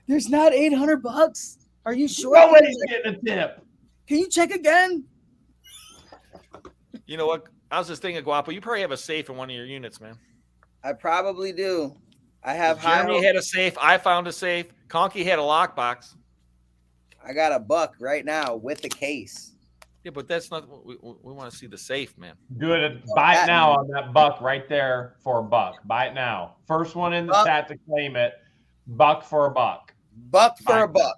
There's not $800? Are you sure? Nobody's getting a tip. Can you check again? You know what? I was just thinking, Guapo, you probably have a safe in one of your units, man. I probably do. I have Jeremy had a safe. I found a safe. Conky had a lockbox. I got a buck right now with the case. Yeah, but that's not what we want to see the safe, man. Do it. Buy it now on that buck right there for a buck. Buy it now. First one in the chat to claim it. Buck for a buck. Buck for a buck.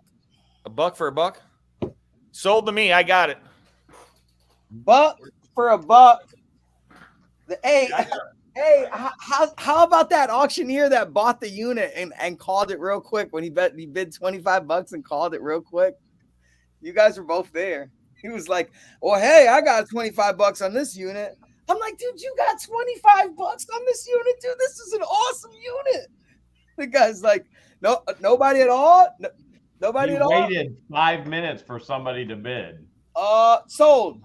A buck for a buck? Sold to me. I got it. Buck for a buck. Hey, how about that auctioneer that bought the unit and called it real quick when he bid $25 and called it real quick? You guys were both there. He was like, "Well, hey, I got $25 on this unit." I'm like, "Dude, you got $25 on this unit, dude. This is an awesome unit." The guy's like, "No, nobody at all. No, nobody at all." Waited 5 minutes for somebody to bid. Sold.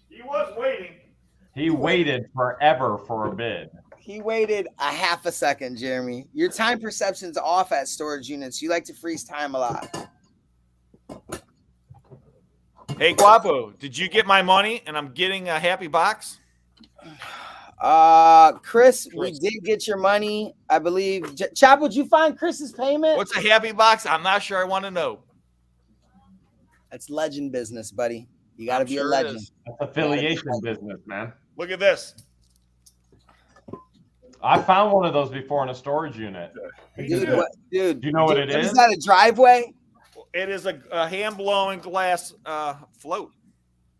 He was waiting. He waited forever for a bid. He waited a half a second, Jeremy. Your time perception's off at storage units. You like to freeze time a lot. Hey, Guapo, did you get my money and I'm getting a happy box? Chris, we did get your money, I believe. Chapel, did you find Chris's payment? What's a happy box? I'm not sure. I want to know. That's legend business, buddy. You got to be a legend. That's affiliation business, man. Look at this. I found one of those before in a storage unit. Dude, dude, do you know what it is? Is that a driveway? It is a hand-blowing glass float.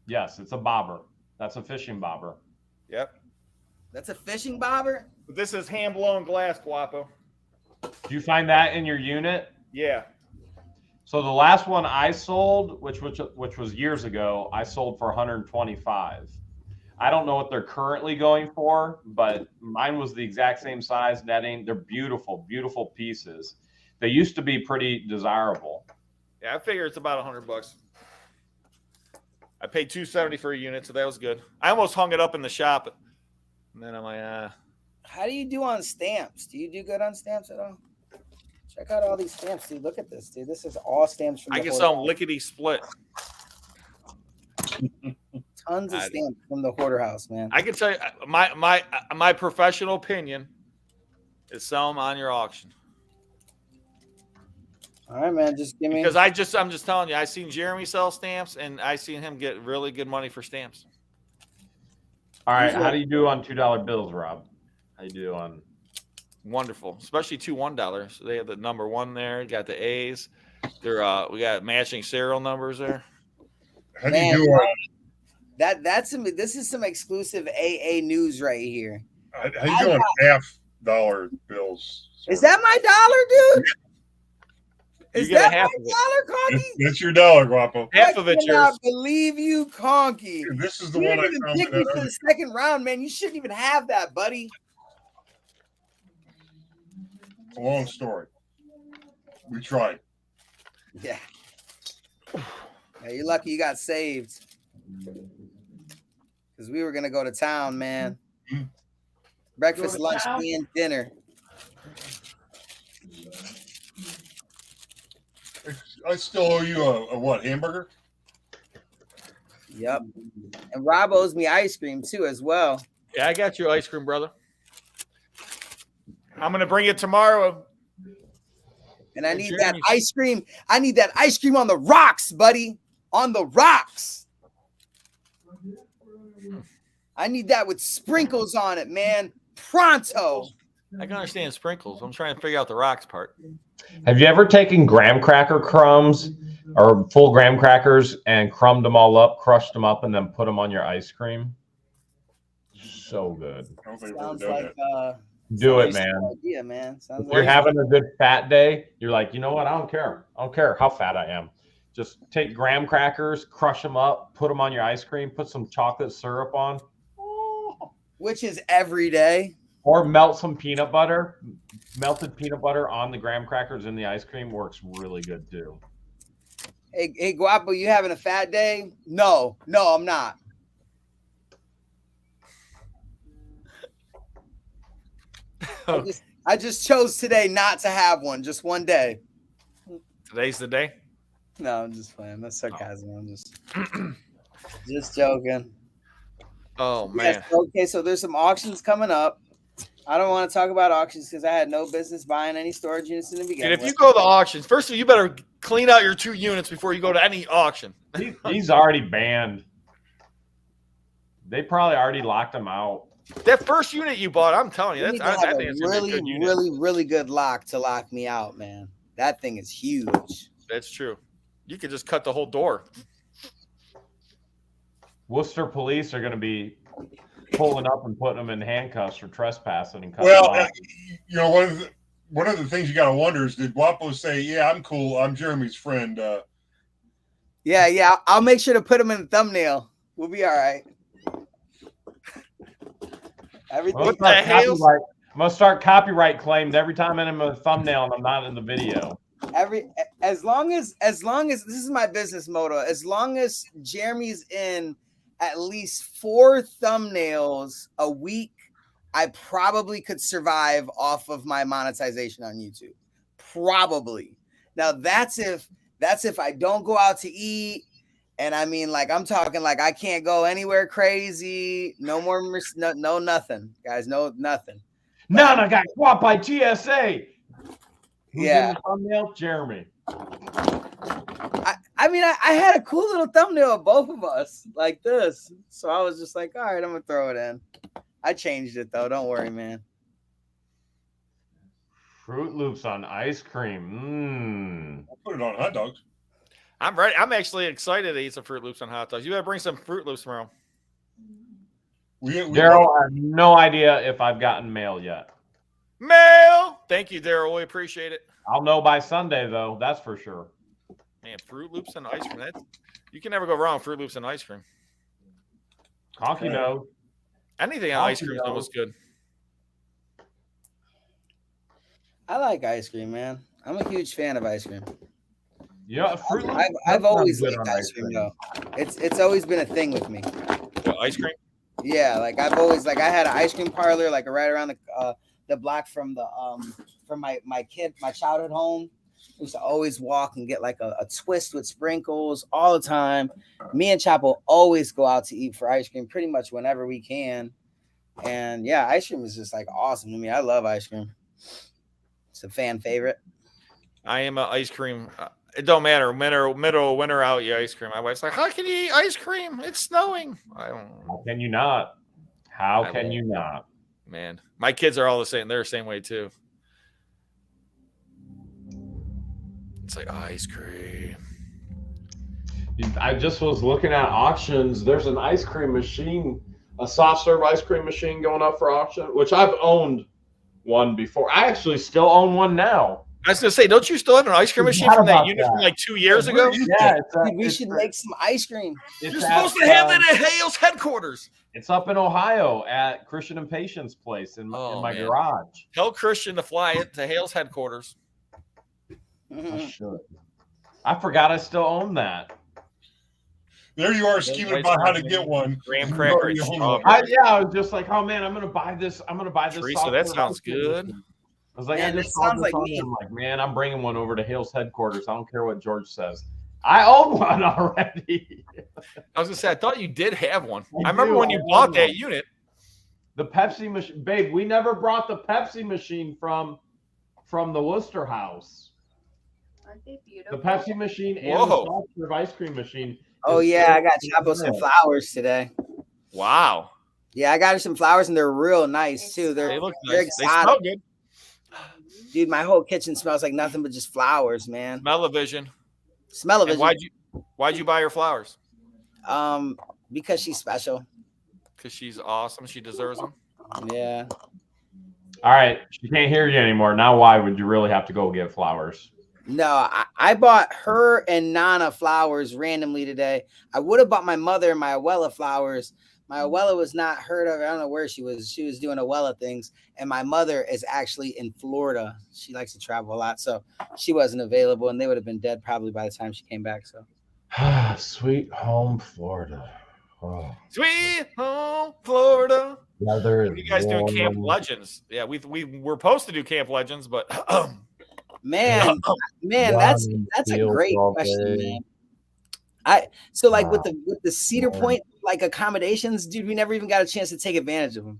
Yes, it's a bobber. That's a fishing bobber. Yep. That's a fishing bobber? This is hand-blown glass, Guapo. Do you find that in your unit? Yeah. So the last one I sold, which was years ago, I sold for 125. I don't know what they're currently going for, but mine was the exact same size netting. They're beautiful, beautiful pieces. They used to be pretty desirable. Yeah, I figure it's about $100. I paid $270 for a unit, so that was good. I almost hung it up in the shop, and then I'm like, How do you do on stamps? Do you do good on stamps at all? Check out all these stamps, dude. Look at this, dude. This is all stamps from I the can Hoarder sell House. lickety split. Tons of stamps from the Hoarder House, man. I can tell you my professional opinion is sell them on your auction. All right, man. Just give me. Because I'm just telling you, I seen Jeremy sell stamps, and I seen him get really good money for stamps. All right, how do you do on $2 bills, Rob? How you do on? Wonderful, especially two $1. So they have the number one there. Got the A's. They're we got matching serial numbers there. How do you do on? This is some exclusive AA news right here. How you do on $half bills? Is that my dollar, dude? You Is get a that half my of it. dollar, Conky? That's your dollar, Guapo. Half of it's I cannot yours. believe you, Conky. Dude, this is the You one I didn't even found. pick me for the second round, man. You shouldn't even have that, buddy. It's a long story. We tried. Yeah. Yeah, you're lucky you got saved. Because we were going to go to town, man. Breakfast, lunch, and dinner. I still owe you a what, hamburger? Yep. And Rob owes me ice cream, too, as well. Yeah, I got you ice cream, brother. I'm gonna bring it tomorrow. And I need that ice cream. I need that ice cream on the rocks, buddy. On the rocks. I need that with sprinkles on it, man. Pronto. I can understand sprinkles. I'm trying to figure out the rocks part. Have you ever taken graham cracker crumbs or full graham crackers and crumbed them all up, crushed them up, and then put them on your ice cream? So good. Sounds like Do it, Sounds like a man. good idea, man. Sounds If you're like having a good fat day, you're like, you know what? I don't care. I don't care how fat I am. Just take graham crackers, crush them up, put them on your ice cream, put some chocolate syrup on, which is every day. or melt some peanut butter. Melted peanut butter on the graham crackers in the ice cream works really good too. Hey, Guapo, you having a fat day? No, I'm not. I just chose today not to have one, just one day. Today's the day. No, I'm just playing. That's sarcasm. I'm just joking. Oh man. Yes, okay, so there's some auctions coming up. I don't want to talk about auctions because I had no business buying any storage units in the beginning. And if you go to the auctions, first of all, you better clean out your 2 units before you go to any auction. He's already banned. They probably already locked him out. That first unit you bought, I'm telling you, You that's need to have I a think it's gonna be a good unit. really good lock to lock me out, man. That thing is huge. That's true. You could just cut the whole door. Worcester police are going to be pulling up and putting them in handcuffs for trespassing and cutting Well, them off. you know, one of the things you got to wonder is, did Guapo say, "Yeah, I'm cool. I'm Jeremy's friend"? Yeah. I'll make sure to put them in the thumbnail. We'll be all right. Everything. What the hell? I'm gonna start copyright claimed every time I'm in a thumbnail and I'm not in the video. As long as this is my business motto, as long as Jeremy's in at least 4 thumbnails a week, I probably could survive off of my monetization on YouTube. Probably. Now that's if I don't go out to eat, and I mean, like, I'm talking like I can't go anywhere crazy. No more, no nothing, guys. No nothing. None. I got caught by TSA. Who's Yeah. in the thumbnail? Jeremy. I mean, I had a cool little thumbnail of both of us like this. So I was just like, all right, I'm going to throw it in. I changed it, though. Don't worry, man. Fruit Loops on ice cream. I'll put it on hot dogs. I'm ready. I'm actually excited to eat some Fruit Loops on hot dogs. You better bring some Fruit Loops tomorrow. Daryl, I have no idea if I've gotten mail yet. Mail. Thank you, Daryl. We appreciate it. I'll know by Sunday, though. That's for sure. Man, Fruit Loops and ice cream. You can never go wrong with Fruit Loops and ice cream. Conky knows. Anything on ice cream is almost good. I like ice cream, man. I'm a huge fan of ice cream. Yeah, Fruit Loops. I've always liked ice cream, though. It's always been a thing with me. What, ice cream? Yeah, like I've always I had an ice cream parlor like right around the block from my childhood home. I used to always walk and get like a twist with sprinkles all the time. Me and Chapo always go out to eat for ice cream pretty much whenever we can. And yeah, ice cream is just like awesome to me. I love ice cream. It's a fan favorite. I am an ice cream. It don't matter. Winter out, you ice cream. My wife's like, how can you eat ice cream? It's snowing. I don't know. How can you not? How can you not? Man, my kids are all the same. They're the same way too. It's like ice cream. I just was looking at auctions. There's an ice cream machine, a soft serve ice cream machine going up for auction, which I've owned one before. I actually still own one now. I was gonna say, don't you still have an ice cream machine from that unit from like 2 years ago? Yeah, we should make some ice cream. You're supposed to have that at Hales headquarters. It's up in Ohio at Christian and Patience place in my garage. Tell Christian to fly it to Hales headquarters. I should. I forgot I still own that. There you are scheming about how to get one. Graham cracker. I was just like, oh man, I'm gonna buy this. I'm gonna buy this. Teresa, that sounds good. I was like, man, I just sounds like me. I'm like, man, I'm bringing one over to Hales headquarters. I don't care what George says. I own one already. I was gonna say, I thought you did have one. I remember when you bought that unit. The Pepsi machine, babe. We never brought the Pepsi machine from the Worcester house. Aren't they beautiful? The Pepsi machine and the soft serve ice cream machine. Oh yeah, I got Chapo some flowers today. Wow. Yeah, I got her some flowers and they're real nice too. They look they're nice. They smell good. Dude, my whole kitchen smells like nothing but just flowers, man. Smell-o-vision. Smell-o-vision. Why'd you buy her flowers? Because she's special. Because she's awesome. She deserves them. Yeah. All right, she can't hear you anymore. Now, why would you really have to go get flowers? No, I bought her and Nana flowers randomly today. I would have bought my mother and my abuela flowers. My abuela was not heard of. I don't know where she was. She was doing abuela things. And my mother is actually in Florida. She likes to travel a lot. So she wasn't available, and they would have been dead probably by the time she came back. So Sweet home Florida. Oh. Sweet home Florida. Weather What are you guys doing Camp Legends? Yeah, we were supposed to do Camp Legends, but man, that's a great question, man. So like with the Cedar Point like accommodations, dude, we never even got a chance to take advantage of them.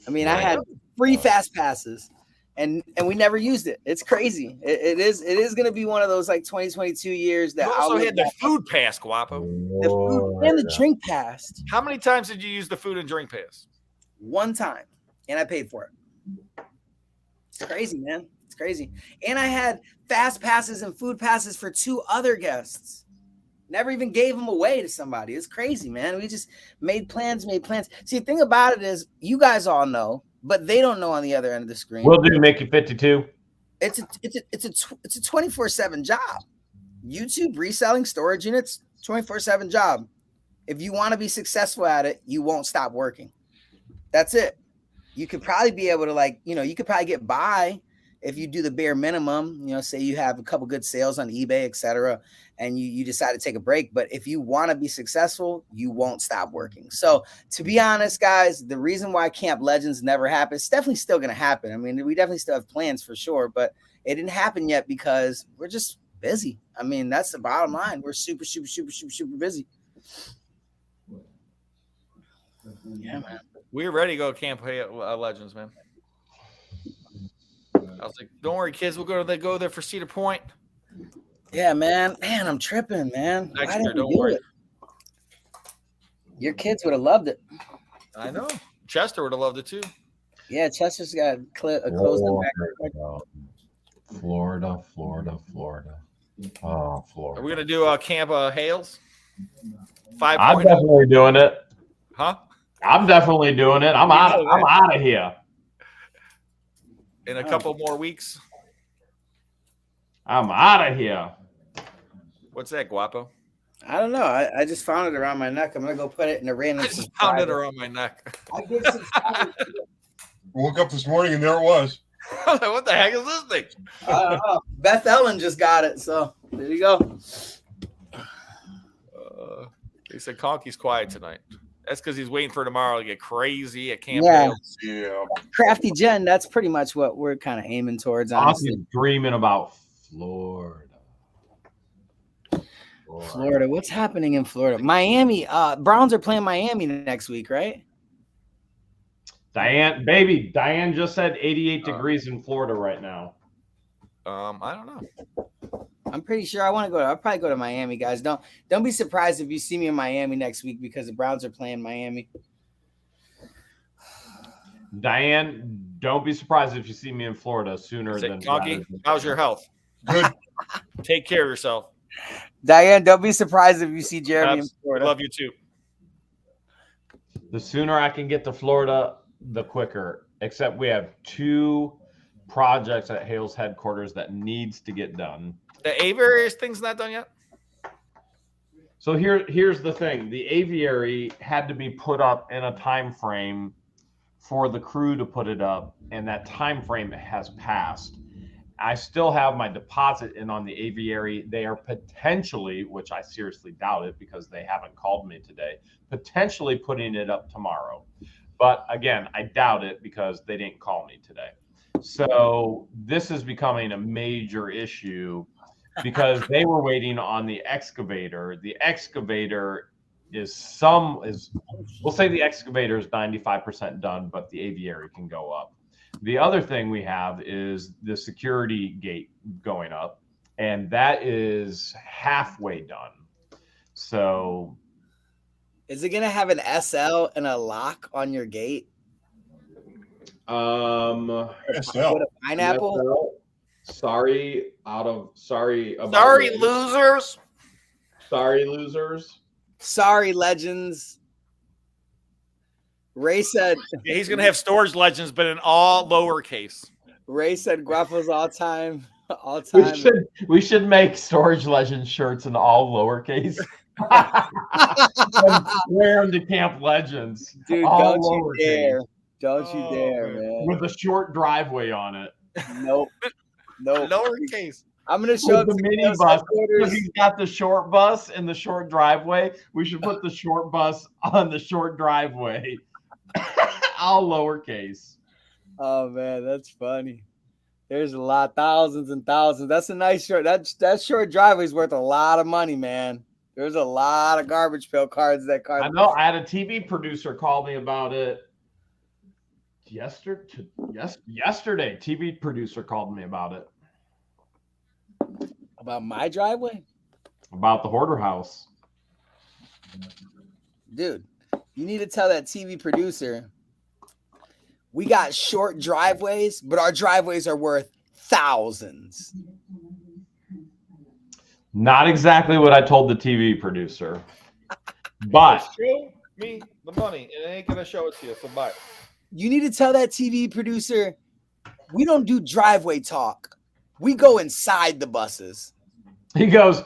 I mean, I had free fast passes, and we never used it. It's crazy. It is going to be one of those like 2022 years that you also had the food pass, Guapo. The food and the drink pass. How many times did you use the food and drink pass? One time, and I paid for it. It's crazy, man. It's crazy. And I had fast passes and food passes for 2 other guests. Never even gave them away to somebody. It's crazy, man. We just made plans. See, the thing about it is you guys all know, but they don't know on the other end of the screen. We'll do Mickey 52. It's a 24/7 job. YouTube reselling storage units, 24/7 job. If you want to be successful at it, you won't stop working. That's it. You could probably be able to you could probably get by if you do the bare minimum, say you have a couple good sales on eBay, etc., and you decide to take a break. But if you want to be successful, you won't stop working. So to be honest, guys, the reason why Camp Legends never happened, it's definitely still going to happen. I mean, we definitely still have plans for sure, but it didn't happen yet because we're just busy. I mean, that's the bottom line. We're super, super, super, super, super busy. Yeah, man. We're ready to go Camp Legends, man. I was like, don't worry, kids. We'll go there for Cedar Point. Yeah, man. Man, I'm tripping, man. Next year, don't worry. Your kids would have loved it. I know. Chester would have loved it too. Yeah, Chester's got a closed back. Florida. Oh, Florida. Are we gonna do Camp Hales? 5 I'm definitely doing it. Huh? I'm definitely doing it. I'm out of here. In a couple more weeks. I'm out of here. What's that, Guapo? I don't know. I just found it around my neck. I'm gonna go put it in a random. I just found it around my neck. Woke up this morning and there it was. What the heck is this thing? I don't know. Beth Ellen just got it, so there you go. They said Conky's quiet tonight. That's because he's waiting for tomorrow to get crazy at Camp Yeah. Hales. Yeah. Crafty Jen, that's pretty much what we're kind of aiming towards. Honestly. I'm dreaming about Florida. Florida. What's happening in Florida? Miami. Browns are playing Miami next week, right? Diane just said 88 degrees in Florida right now. I don't know. I'm pretty sure I want to go. I'll probably go to Miami, guys. Don't be surprised if you see me in Miami next week because the Browns are playing Miami. Diane, don't be surprised if you see me in Florida sooner than Conky, how's your health? Good. Take care of yourself. Diane, don't be surprised if you see Jeremy in Florida. Love you too. The sooner I can get to Florida, the quicker. Except we have 2 projects at Hales headquarters that needs to get done. The aviary thing's not done yet? So here's the thing. The aviary had to be put up in a time frame for the crew to put it up, and that time frame has passed. I still have my deposit in on the aviary. They are potentially, which I seriously doubt it because they haven't called me today, potentially putting it up tomorrow. But again, I doubt it because they didn't call me today. So this is becoming a major issue because they were waiting on the excavator. The excavator we'll say the excavator is 95% done, but the aviary can go up. The other thing we have is the security gate going up, and that is halfway done. So is it going to have an SL and a lock on your gate? SL. With a pineapple? Sorry, losers. Sorry, losers. Sorry, legends. Ray said Yeah, he's gonna have storage legends, but in all lowercase. Guapo's all time. We should make storage legend shirts in all lowercase. And swear into Camp Legends. Dude, all don't you lowercase, dare. Don't you dare, man. with a short driveway on it. Nope. Lowercase. I'm gonna show With up the to mini Chaos bus. headquarters. He's got the short bus and the short driveway. We should put the short bus on the short driveway. All lowercase. Oh man, that's funny. There's a lot, thousands and thousands. That's a nice short. That short driveway is worth a lot of money, man. There's a lot of garbage pail cards that card. I know. I had a TV producer call me about it yesterday. TV producer called me about it. About my driveway? About the hoarder house. Dude, you need to tell that TV producer we got short driveways, but our driveways are worth thousands. Not exactly what I told the TV producer. But Show me the money, and it ain't gonna show it to you. So buy it. You need to tell that TV producer we don't do driveway talk. We go inside the buses. he goes,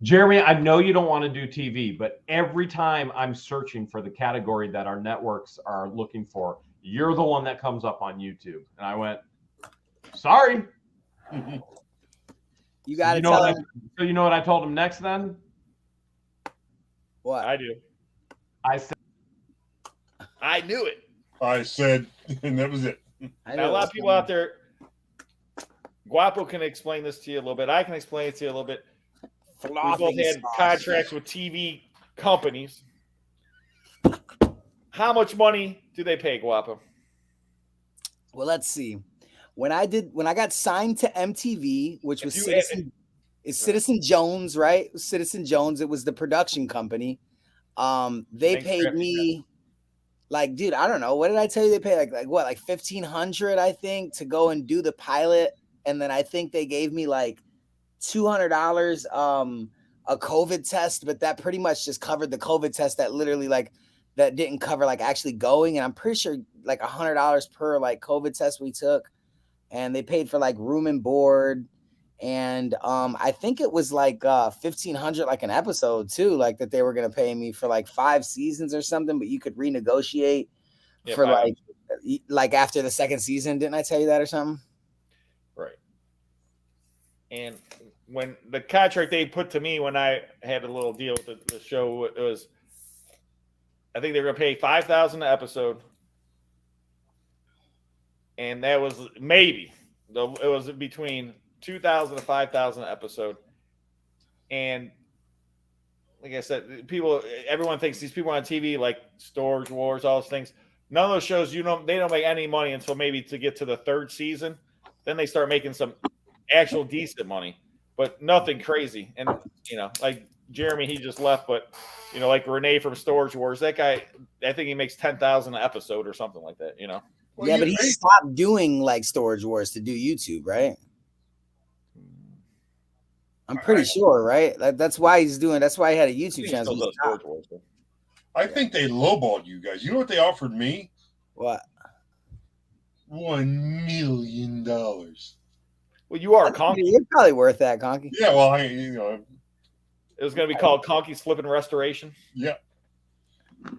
Jeremy, I know you don't want to do TV, but every time I'm searching for the category that our networks are looking for, you're the one that comes up on YouTube. And I went, sorry. You got to tell him. So you know what I told him next then? What? I do. I said, I knew it. I said, and that was it. Now, a lot of people out there, Guapo can explain this to you a little bit. I can explain it to you a little bit. We both had contracts with TV companies. How much money do they pay, Guapo? Well, let's see. When I got signed to MTV, which was Citizen Jones, right? Citizen Jones. It was the production company. They paid me like, dude, I don't know. What did I tell you? They paid like $1,500, I think, to go and do the pilot. And then I think they gave me like $200 a COVID test, but that pretty much just covered the COVID test. That literally that didn't cover like actually going. And I'm pretty sure like $100 per like COVID test we took. And they paid for like room and board. And I think it was like $1,500 like an episode too, like that they were gonna pay me for like 5 seasons or something, but you could renegotiate for like after the second season. Didn't I tell you that or something? Right. And when the contract they put to me when I had a little deal with the show, it was, I think they were gonna pay $5,000 an episode, and that was maybe it was between $2,000 to $5,000 an episode. And like I said, everyone thinks these people on TV like Storage Wars, all those things. None of those shows, they don't make any money until maybe to get to the 3rd season. Then they start making some actual decent money, but nothing crazy. And like Jeremy, he just left, but like Renee from Storage Wars, that guy, I think he makes $10,000 an episode or something like that. Well, yeah, but he stopped doing like Storage Wars to do YouTube, right? I'm pretty sure, right? That's why he's doing. That's why he had a YouTube channel. I think they lowballed you guys. You know what they offered me? What? $1 million. Well, you are Conky. You're probably worth that, Conky. Yeah, well, it was going to be called Conky's Flipping Restoration. Yeah.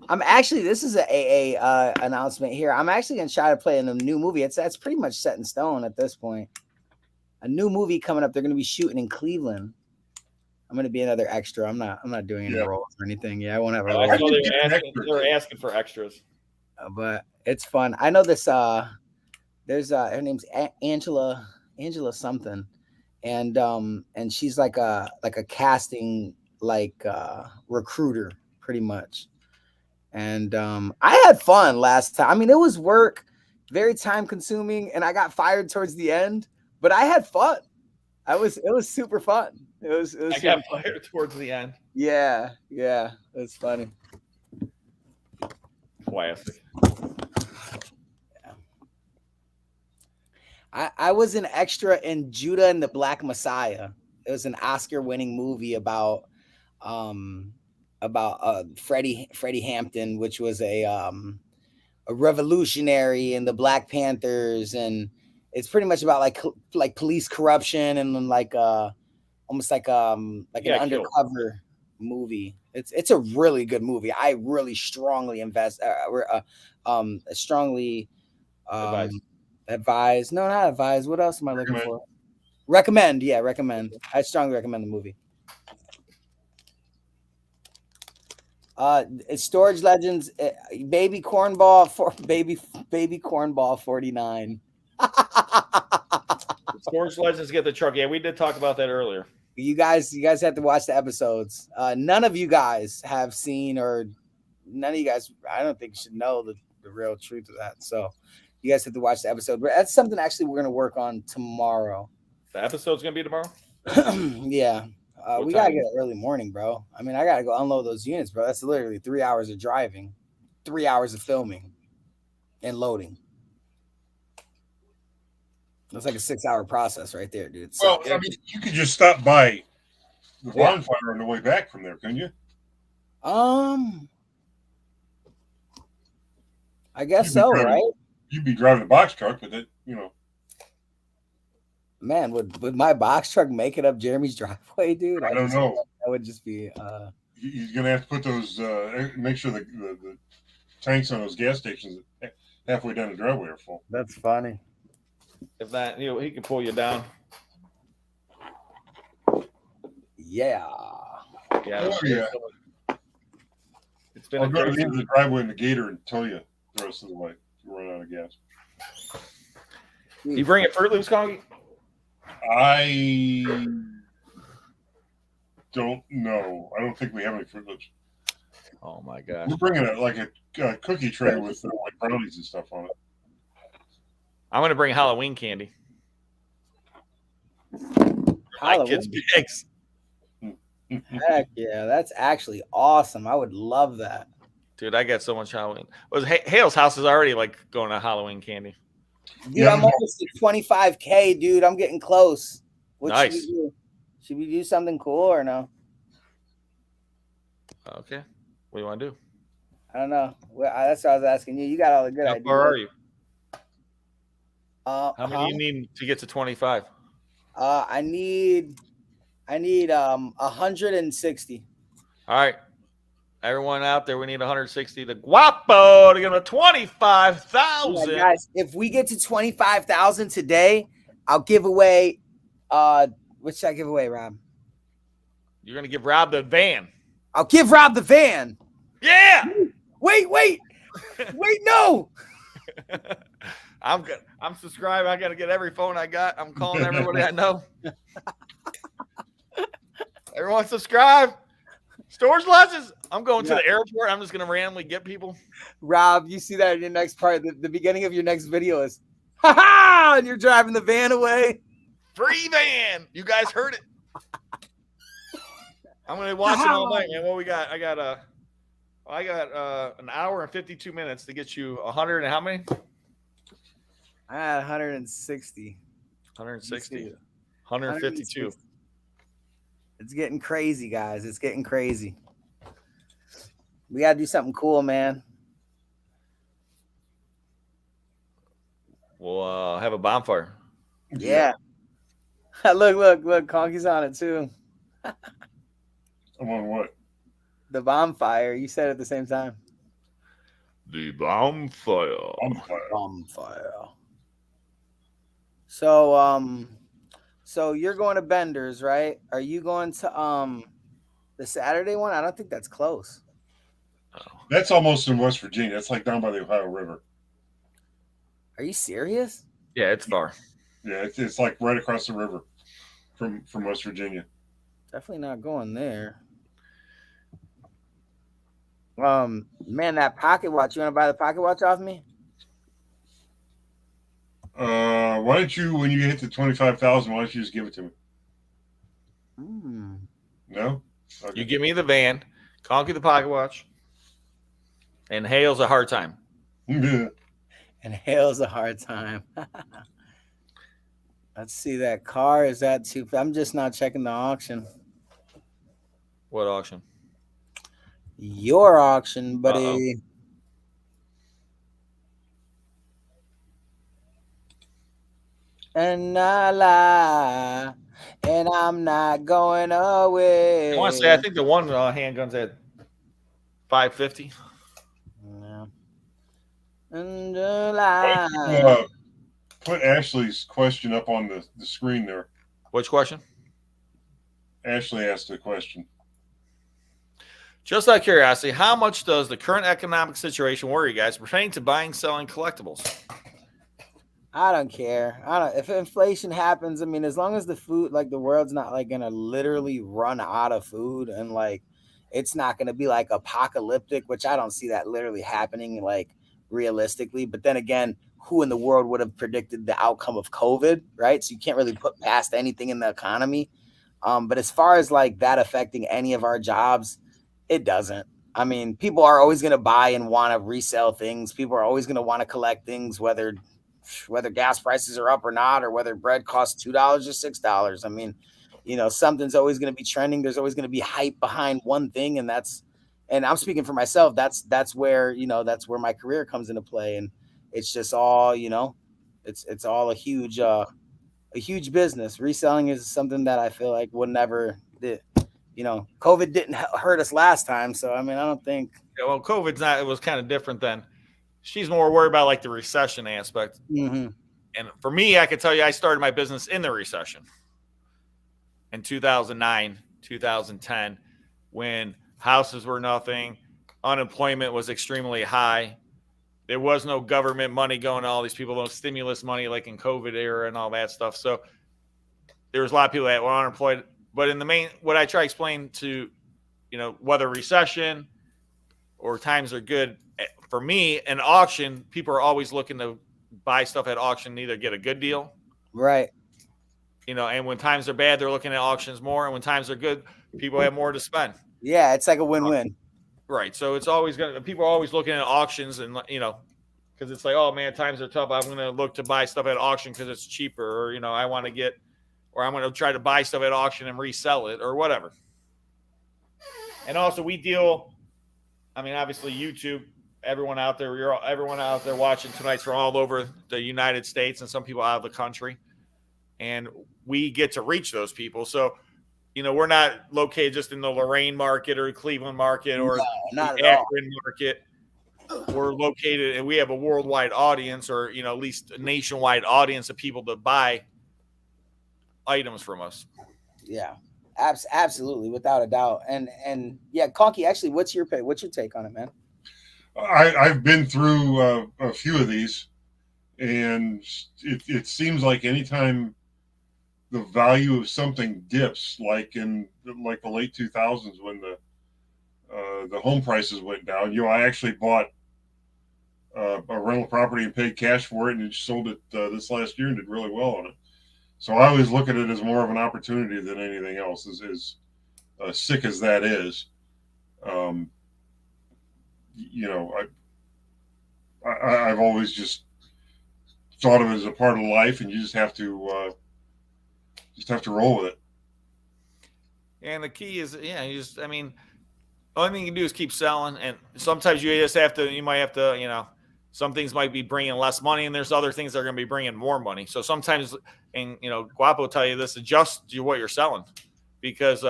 I'm actually. This is a AA announcement here. I'm actually going to try to play in a new movie. That's pretty much set in stone at this point. A new movie coming up. They're going to be shooting in Cleveland. I'm going to be another extra. I'm not doing any roles or anything. Yeah, I won't have a role. I know they were asking for extras. But it's fun. I know this. There's her name's Angela something, and she's like a casting recruiter pretty much. And I had fun last time. I mean, it was work, very time consuming, and I got fired towards the end. But I had fun. It was super fun. It was I got fired towards the end. Yeah, it's funny. Classic. I was an extra in Judah and the Black Messiah. It was an Oscar-winning movie about Freddie Hampton, which was a a revolutionary and the Black Panthers, and it's pretty much about like police corruption and like almost like an undercover movie. It's a really good movie. I really strongly strongly advise. No, not advise. What else am I looking for? Recommend. Yeah, recommend. I strongly recommend the movie. It's Storage Legends, baby cornball 49. Storage Legends get the truck. Yeah, we did talk about that earlier. You guys have to watch the episodes. None of you guys have seen, or none of you guys, I don't think, should know the real truth of that. So you guys have to watch the episode. But that's something actually we're gonna work on tomorrow. The episode's gonna be tomorrow? Yeah. We gotta get early morning, bro. I mean, I gotta go unload those units, bro. That's literally 3 hours of driving, 3 hours of filming, and loading. That's like a 6-hour process right there, dude. Well, I mean, you could just stop by the Bonfire on the way back from there, couldn't you? I guess so, right? You'd be driving a box truck, but that, Man, would my box truck make it up Jeremy's driveway, dude? I don't know. That would just be. He's gonna have to put those. Make sure the tanks on those gas stations halfway down the driveway are full. That's funny. If that, he can pull you down. Yeah. Yeah. Oh, yeah. It's been I'll go to the end of the driveway in the gator and tell you the rest of the way. You run out of gas. You bring it Fruit Loops, Conky? I don't know. I don't think we have any Fruit Loops. Oh my gosh. We're bringing a cookie tray with like brownies and stuff on it. I'm gonna bring Halloween candy. Halloween. My kids' pigs. Heck yeah, that's actually awesome. I would love that. Dude, I got so much Halloween. Hale's house is already like going to Halloween candy. Dude, I'm almost at 25K, dude. I'm getting close. What nice. Should we do? Should we do something cool or no? Okay. What do you want to do? I don't know. Well, that's what I was asking you. You got all the good ideas. How far are you? How many do you need to get to 25? I need 160. All right. Everyone out there, we need 160 to Guapo to get to 25,000. Guys, if we get to 25,000 today, I'll give away what should I give away, Rob? You're gonna give Rob the van. I'll give Rob the van. Yeah. Wait, no. I'm good. I'm subscribed. I gotta get every phone I got. I'm calling everybody I know. Everyone subscribe. Storage Legends. I'm going to the airport. I'm just going to randomly get people. Rob, you see that in your next part. The beginning of your next video is, ha-ha, and you're driving the van away. Free van. You guys heard it. I'm going to watch it all night, man. What we got? I got an hour and 52 minutes to get you 100 and how many? I had 160. 160. 152. It's getting crazy, guys. It's getting crazy. We got to do something cool, man. We'll have a bonfire. Yeah. Look. Conky's on it, too. I'm on what? The bonfire. You said it at the same time. The bonfire. Bonfire. So, so you're going to Bender's, right? Are you going to the Saturday one? I don't think that's close. That's almost in West Virginia. That's like down by the Ohio River. Are you serious? Yeah, it's far. Yeah, it's like right across the river from West Virginia. Definitely not going there. Man, that pocket watch. You want to buy the pocket watch off me? Why don't you, when you hit the 25,000, why don't you just give it to me? No? Okay. You give me the van, Conky the pocket watch, and Hale's a hard time. And Hale's a hard time. Let's see that car. Is that too? I'm just not checking the auction. What auction? Your auction, buddy. and I lie, and I'm not going away. I want to say, I think the one handgun's at $550. Yeah. And I lie. Put Ashley's question up on the screen there. Which question? Ashley asked a question. Just out of curiosity, how much does the current economic situation worry you guys pertaining to buying, selling collectibles? I don't care. If inflation happens, I mean, as long as the food, like the world's not like gonna literally run out of food, and like it's not gonna be like apocalyptic, which I don't see that literally happening like realistically. But then again, who in the world would have predicted the outcome of COVID, right? So you can't really put past anything in the economy. But as far as like that affecting any of our jobs, it doesn't. I mean, people are always going to buy and want to resell things. People are always going to want to collect things, whether gas prices are up or not, or whether bread costs $2 or $6. I mean, something's always going to be trending. There's always going to be hype behind one thing. And I'm speaking for myself. That's where my career comes into play. And it's just all, it's all a huge business. Reselling is something that I feel like would never did. COVID didn't hurt us last time. So, I mean, I don't think. Yeah, well, it was kind of different then. She's more worried about like the recession aspect. Mm-hmm. And for me, I could tell you, I started my business in the recession in 2009, 2010, when houses were nothing. Unemployment was extremely high. There was no government money going to all these people, no stimulus money like in COVID era and all that stuff. So there was a lot of people that were unemployed. But in the main, what I try to explain to, whether recession or times are good, for me, an auction, people are always looking to buy stuff at auction, either get a good deal. Right. And when times are bad, they're looking at auctions more. And when times are good, people have more to spend. Yeah, it's like a win-win. Right. So it's always people are always looking at auctions and, because it's like, oh, man, times are tough. I'm going to look to buy stuff at auction because it's cheaper, or, I want to get, or I'm going to try to buy stuff at auction and resell it or whatever. And also we deal, obviously YouTube, everyone out there watching tonight's from all over the United States and some people out of the country. And we get to reach those people. So, we're not located just in the Lorain market or Cleveland market or the Akron market. We're located and we have a worldwide audience, or, at least a nationwide audience of people to buy items from us. Yeah, absolutely, without a doubt. And yeah, Conky, actually, what's your take on it, man? I've been through a few of these, and it seems like anytime the value of something dips, like in the late 2000s when the home prices went down. I actually bought a rental property and paid cash for it, and sold it this last year and did really well on it. So I always look at it as more of an opportunity than anything else. As sick as that is, I've always just thought of it as a part of life, and you just have to roll with it. And the key is, only thing you can do is keep selling. And sometimes you might have to, some things might be bringing less money, and there's other things that are going to be bringing more money. So sometimes, and Guapo will tell you this, adjust to what you're selling, because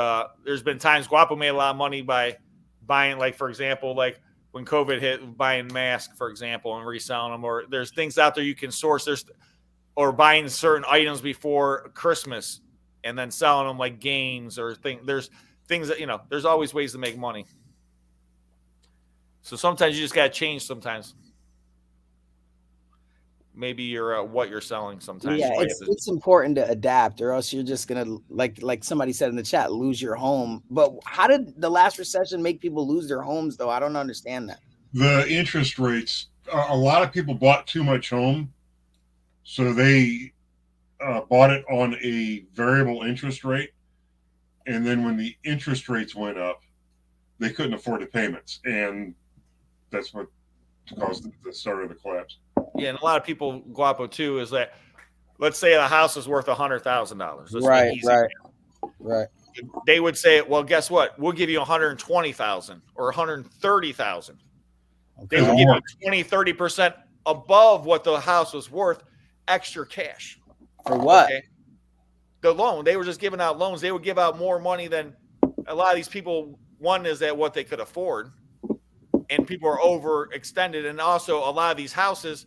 there's been times Guapo made a lot of money by buying, like, for example, like when COVID hit, buying masks, for example, and reselling them, or there's things out there you can source. Or buying certain items before Christmas and then selling them, like games or things. There's things that, there's always ways to make money. So sometimes you just got to change sometimes. Maybe you're what you're selling sometimes. Yeah, it's important to adapt, or else you're just going to, like somebody said in the chat, lose your home. But how did the last recession make people lose their homes, though? I don't understand that. The interest rates, a lot of people bought too much home. So they bought it on a variable interest rate. And then when the interest rates went up, they couldn't afford the payments. And that's what caused the start of the collapse. Yeah, and a lot of people, Guapo, too, is that, let's say the house is worth $100,000. Right. They would say, well, guess what? We'll give you $120,000 or $130,000. They would give you 20-30% above what the house was worth, extra cash. For what? Okay. The loan. They were just giving out loans. They would give out more money than a lot of these people. One is that what they could afford, and people are overextended. And also, a lot of these houses,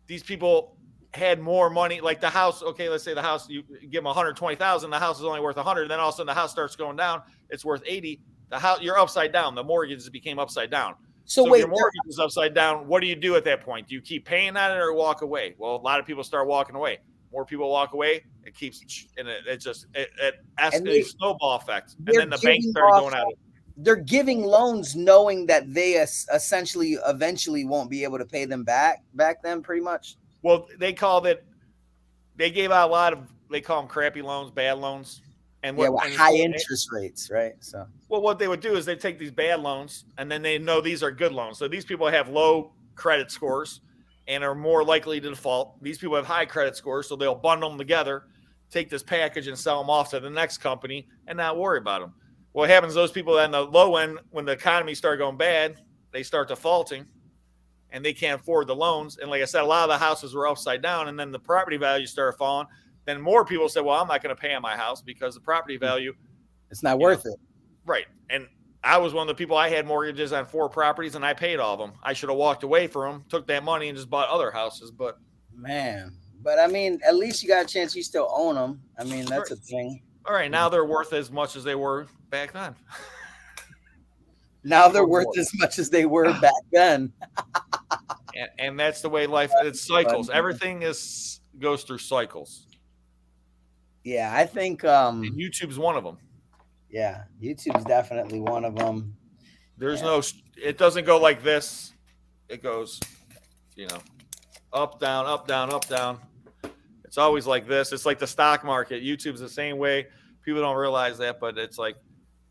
these people had more money. Like the house. Okay, let's say the house, you give them 120,000. The house is only worth 100. Then all of a sudden, the house starts going down. It's worth 80. The house, you're upside down. The mortgages became upside down. So if wait, your mortgage is upside down, what do you do at that point? Do you keep paying on it or walk away? Well, a lot of people start walking away. More people walk away. It keeps, and it just escalates, snowball effect. And then the banks start going at it. They're giving loans knowing that they essentially eventually won't be able to pay them back then, pretty much. Well, they gave out a lot of, they call them crappy loans, bad loans. And high interest rates, right? So, well, what they would do is they take these bad loans and then they know these are good loans. So these people have low credit scores and are more likely to default. These people have high credit scores, so they'll bundle them together, take this package and sell them off to the next company and not worry about them. What happens is those people on the low end, when the economy starts going bad, they start defaulting and they can't afford the loans. And like I said, a lot of the houses were upside down, and then the property values started falling. Then more people said, well, I'm not going to pay on my house because the property value, it's not worth it. Right. And I was one of the people, I had mortgages on 4 properties and I paid all of them. I should have walked away from them, took that money and just bought other houses. But man, I mean, at least you got a chance you still own them. I mean, that's a thing. All right. Now they're worth as much as they were back then. Now they're worth as much as they were back then. and that's the way life, it's cycles. Everything goes through cycles. Yeah, I think and YouTube's one of them. Yeah, YouTube's definitely one of them. There's it doesn't go like this. It goes, up, down, up, down, up, down. It's always like this. It's like the stock market. YouTube's the same way. People don't realize that, but it's like,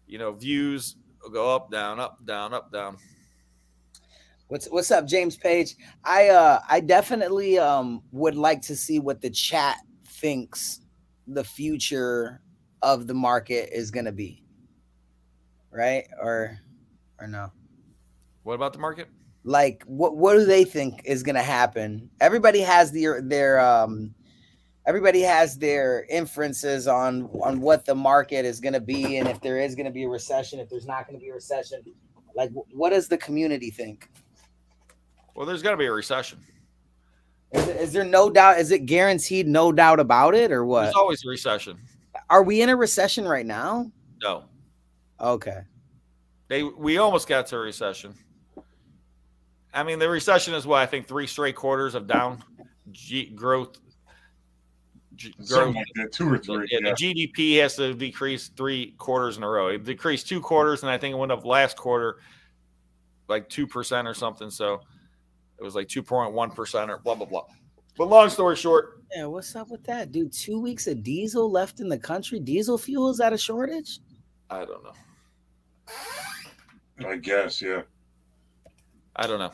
views will go up, down, up, down, up, down. What's up, James Page? I definitely would like to see what the chat thinks the future of the market is going to be, right? Or no? What about the market? Like, what do they think is going to happen? Everybody has everybody has their inferences on what the market is going to be, and if there is going to be a recession, if there's not going to be a recession. Like, what does the community think? Well, there's got to be a recession. Is there no doubt? Is it guaranteed, no doubt about it, or what? There's always a recession. Are we in a recession right now? No. Okay. We almost got to a recession. I mean, the recession is what I think 3 straight quarters of down growth. Something like that, 2 or 3. Yeah, the GDP has to decrease 3 quarters in a row. It decreased 2 quarters, and I think it went up last quarter like 2% or something. So it was like 2.1% or blah, blah, blah. But long story short. Yeah, what's up with that, dude? 2 weeks of diesel left in the country. Diesel fuel, is that a shortage? I don't know. I guess, yeah. I don't know.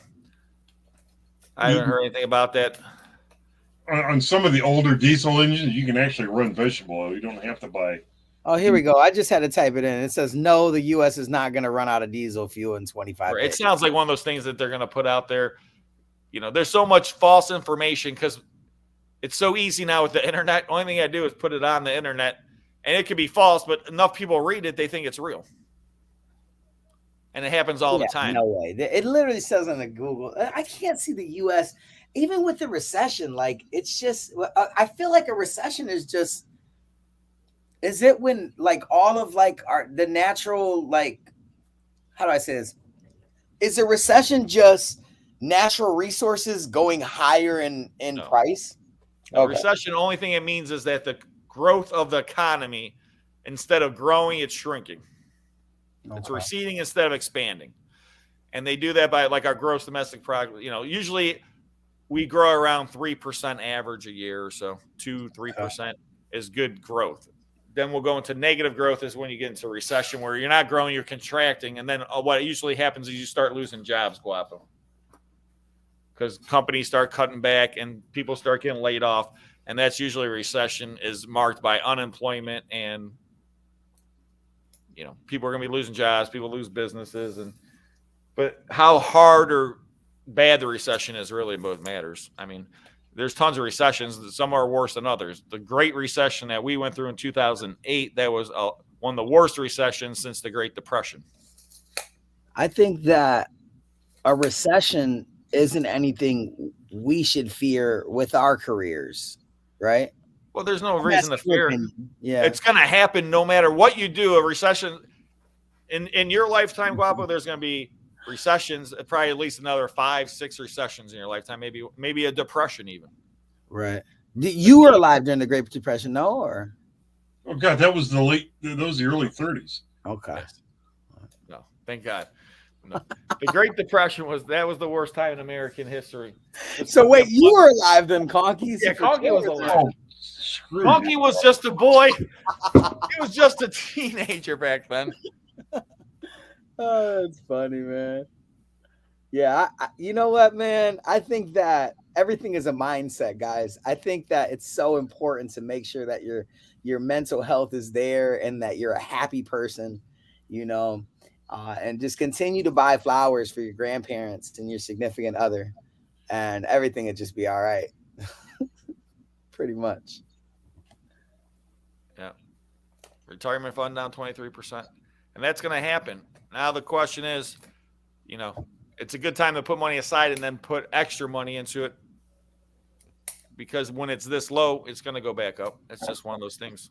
I haven't heard anything about that. On some of the older diesel engines, you can actually run vegetable oil. You don't have to buy. Oh, here we go. I just had to type it in. It says, no, the U.S. is not going to run out of diesel fuel in 25 days. It sounds like one of those things that they're going to put out there. There's so much false information because it's so easy now with the internet. Only thing I do is put it on the internet, and it could be false, but enough people read it, they think it's real. And it happens all the time. No way. It literally says on the Google. I can't see the U.S. even with the recession. Like, it's just, I feel like a recession is just, is it when like all of like the natural, like, how do I say this? Is a recession just natural resources going higher in price? A recession, the only thing it means is that the growth of the economy, instead of growing, it's shrinking. It's receding instead of expanding. And they do that by like our gross domestic product. Usually we grow around 3% average a year or so. 2-3% is good growth. Then we'll go into negative growth is when you get into recession where you're not growing, you're contracting. And then what usually happens is you start losing jobs, Guapo. Because companies start cutting back and people start getting laid off. And that's usually a recession is marked by unemployment and people are going to be losing jobs, people lose businesses. But how hard or bad the recession is really what matters. I mean, there's tons of recessions. Some are worse than others. The Great Recession that we went through in 2008, that was one of the worst recessions since the Great Depression. I think that a recession isn't anything we should fear with our careers, right? Well, there's no reason to fear. Yeah, it's going to happen no matter what you do. A recession in your lifetime, Guapo, there's going to be recessions, probably at least another 5-6 recessions in your lifetime, maybe a depression even. Right. You were alive during the Great Depression, no? Or Oh God, that was the early 30s. okay. Yes. No, thank God. No. The Great Depression was the worst time in American history. So wait, you were alive then, Conky? Yeah, Conky was alive. Oh, Conky was just a boy. He was just a teenager back then. Oh, that's funny, man. Yeah, you know what, man? I think that everything is a mindset, guys. I think that it's so important to make sure that your mental health is there and that you're a happy person, you know, and just continue to buy flowers for your grandparents and your significant other, and everything will just be all right. Pretty much. Yeah. Retirement fund down 23%. And that's going to happen. Now the question is, you know, it's a good time to put money aside and then put extra money into it, because when it's this low, it's going to go back up. It's just one of those things.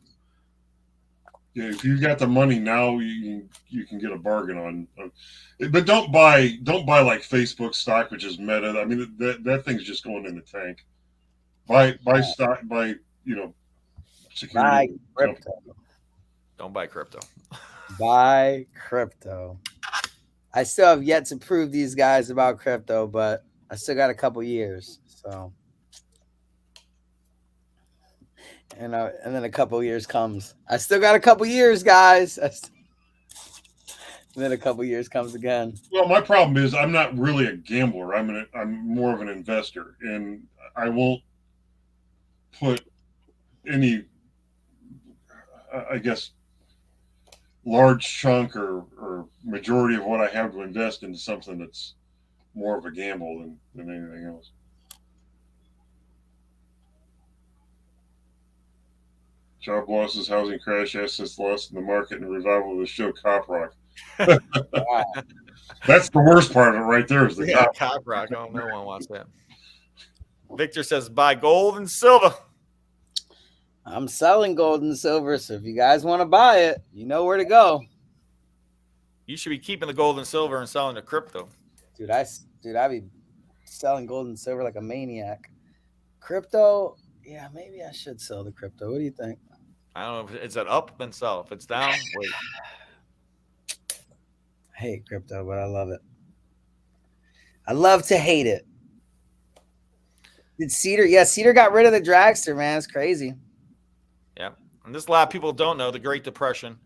Yeah, if you got the money now, you can get a bargain on. But don't buy like Facebook stock, which is Meta. I mean, that thing's just going in the tank. Buy stock, security. Buy crypto. Don't buy crypto. Buy crypto. I still have yet to prove these guys about crypto, but I still got a couple years. So, and then a couple years comes. I still got a couple years, guys. And then a couple years comes again. Well, my problem is I'm not really a gambler. I'm more of an investor, and I won't put any, I guess, large chunk or majority of what I have to invest into something that's more of a gamble than anything else. Job losses, housing crash, assets lost in the market, and revival of the show Cop Rock. That's the worst part of it right there is the Cop Rock. Oh, no one wants that. Victor says buy gold and silver. I'm selling gold and silver, so if you guys want to buy it, you know where to go. You should be keeping the gold and silver and selling the crypto. Dude, I be selling gold and silver like a maniac. Crypto, yeah, maybe I should sell the crypto. What do you think? I don't know if it's up, then sell. If it's down, wait. I hate crypto, but I love it. I love to hate it. Did Cedar? Yeah, Cedar got rid of the dragster, man. It's crazy. Yeah. And this a lot of people don't know the Great Depression.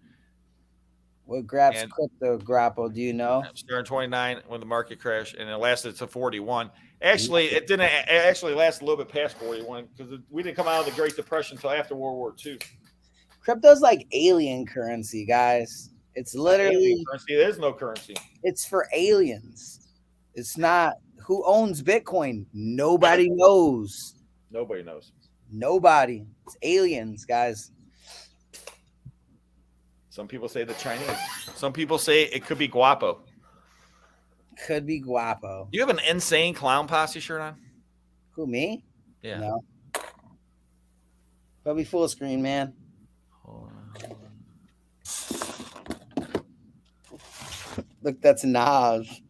What grabs crypto, Guapo? Do you know? Started 29 when the market crashed, and it lasted to 41. Actually, it didn't. It actually lasted a little bit past 41 because we didn't come out of the Great Depression until after World War II. Crypto's like alien currency, guys. It's literally currency. There is no currency. It's for aliens. It's not. Who owns Bitcoin? Nobody knows. Nobody knows. Nobody. It's aliens, guys. Some people say the Chinese. Some people say it could be Guapo. Could be Guapo. You have an insane clown posse shirt on? Who, me? Yeah. No. But be full screen, man. Look, that's Nas.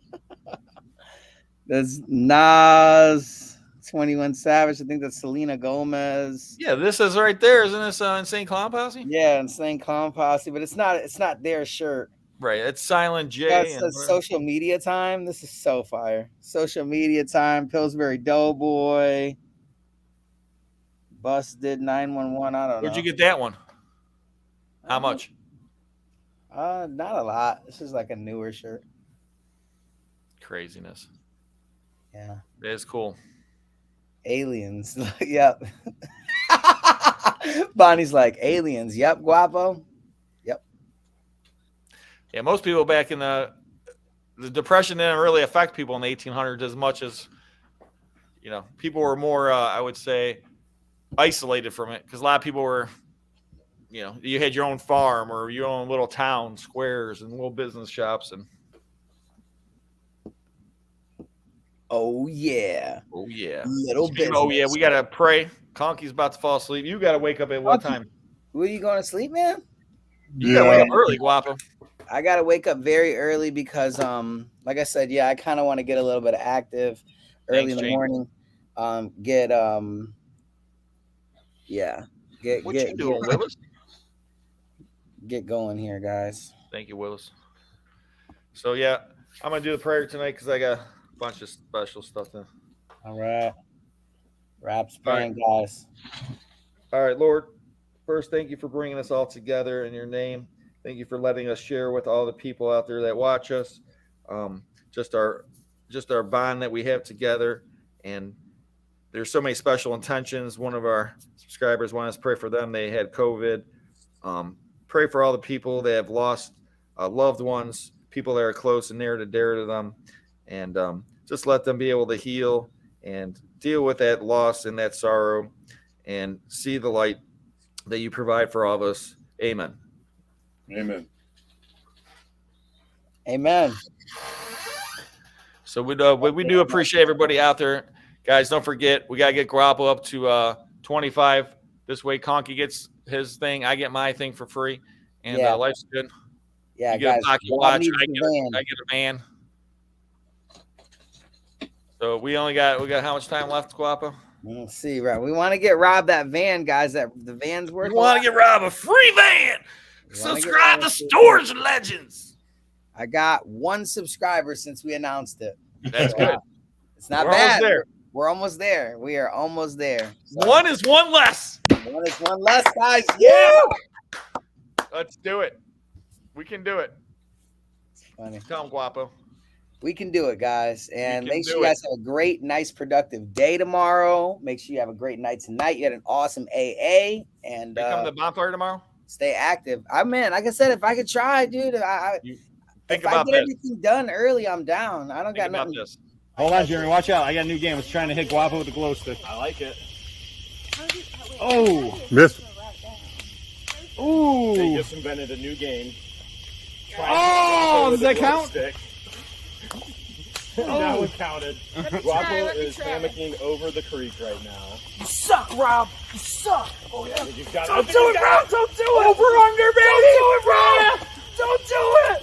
That's Nas, 21 Savage. I think that's Selena Gomez. Yeah, this is right there. Isn't this Insane Clown Posse? Yeah, Insane Clown Posse, but it's not their shirt. Right. It's Silent J. That's social media time. This is so fire. Social media time. Pillsbury Doughboy. Busted 911. I don't know. Where'd you get that one? How much? Not a lot. This is like a newer shirt. Craziness. Yeah. It is cool. Aliens. Yep. Bonnie's like, aliens. Yep, Guapo. Yep. Yeah, most people back in the Depression didn't really affect people in the 1800s as much as you know, people were more, I would say, isolated from it because a lot of people were, you know, you had your own farm or your own little town squares and little business shops. And oh yeah, little bit. Oh yeah, we gotta pray. Conky's about to fall asleep. You gotta wake up at what time? Were you going to sleep, man? You gotta wake up early, Guapo. I gotta wake up very early because, like I said, I kind of want to get a little bit of active early in the morning. Get What you doing, Willis? Get going here, guys. Thank you, Willis. So yeah, I'm gonna do the prayer tonight because I got a bunch of special stuff to. All right, Raps praying, guys. All right, Lord. First, thank you for bringing us all together in your name. Thank you for letting us share with all the people out there that watch us. Just our bond that we have together. And there's so many special intentions. One of our subscribers wanted us to pray for them. They had COVID. Pray for all the people that have lost loved ones, people that are close and near to dear to them. And just let them be able to heal and deal with that loss and that sorrow and see the light that you provide for all of us. Amen. Amen. Amen. So we do appreciate everybody out there. Guys, don't forget, we got to get Guapo up to 25. This way Conky gets his thing. I get my thing for free. And life's good. Yeah, you get guys. a pocket watch. I get a van. So we got how much time left, Guapo? Let's see, right? We want to get Rob that van, guys. That the van's worth. We want to get Rob a free van. Subscribe to Storage Legends. I got 1 subscriber since we announced it. That's good. It's not bad. We're almost there. We are almost there. So. One is one less. One is one less, guys. Yeah. Let's do it. We can do it. It's funny. Tell him, Guapo. We can do it, guys. And make sure you guys have a great, nice, productive day tomorrow. Make sure you have a great night tonight. You had an awesome AA. And come to the bonfire tomorrow? Stay active. Like I said, if I could try, dude, if I get everything done early, I'm down. I don't got nothing. This. Hold on, Jeremy. Watch out. I got a new game. I was trying to hit Guapo with the glow stick. I like it. Oh. Missed. Ooh. They just invented a new game. Does that count? That one counted. Guapo is hammocking over the creek right now. You suck, Rob. You suck. Oh, yeah. Don't do it, Rob. Don't do it. Over under, baby. Don't do it, Rob. Don't do it.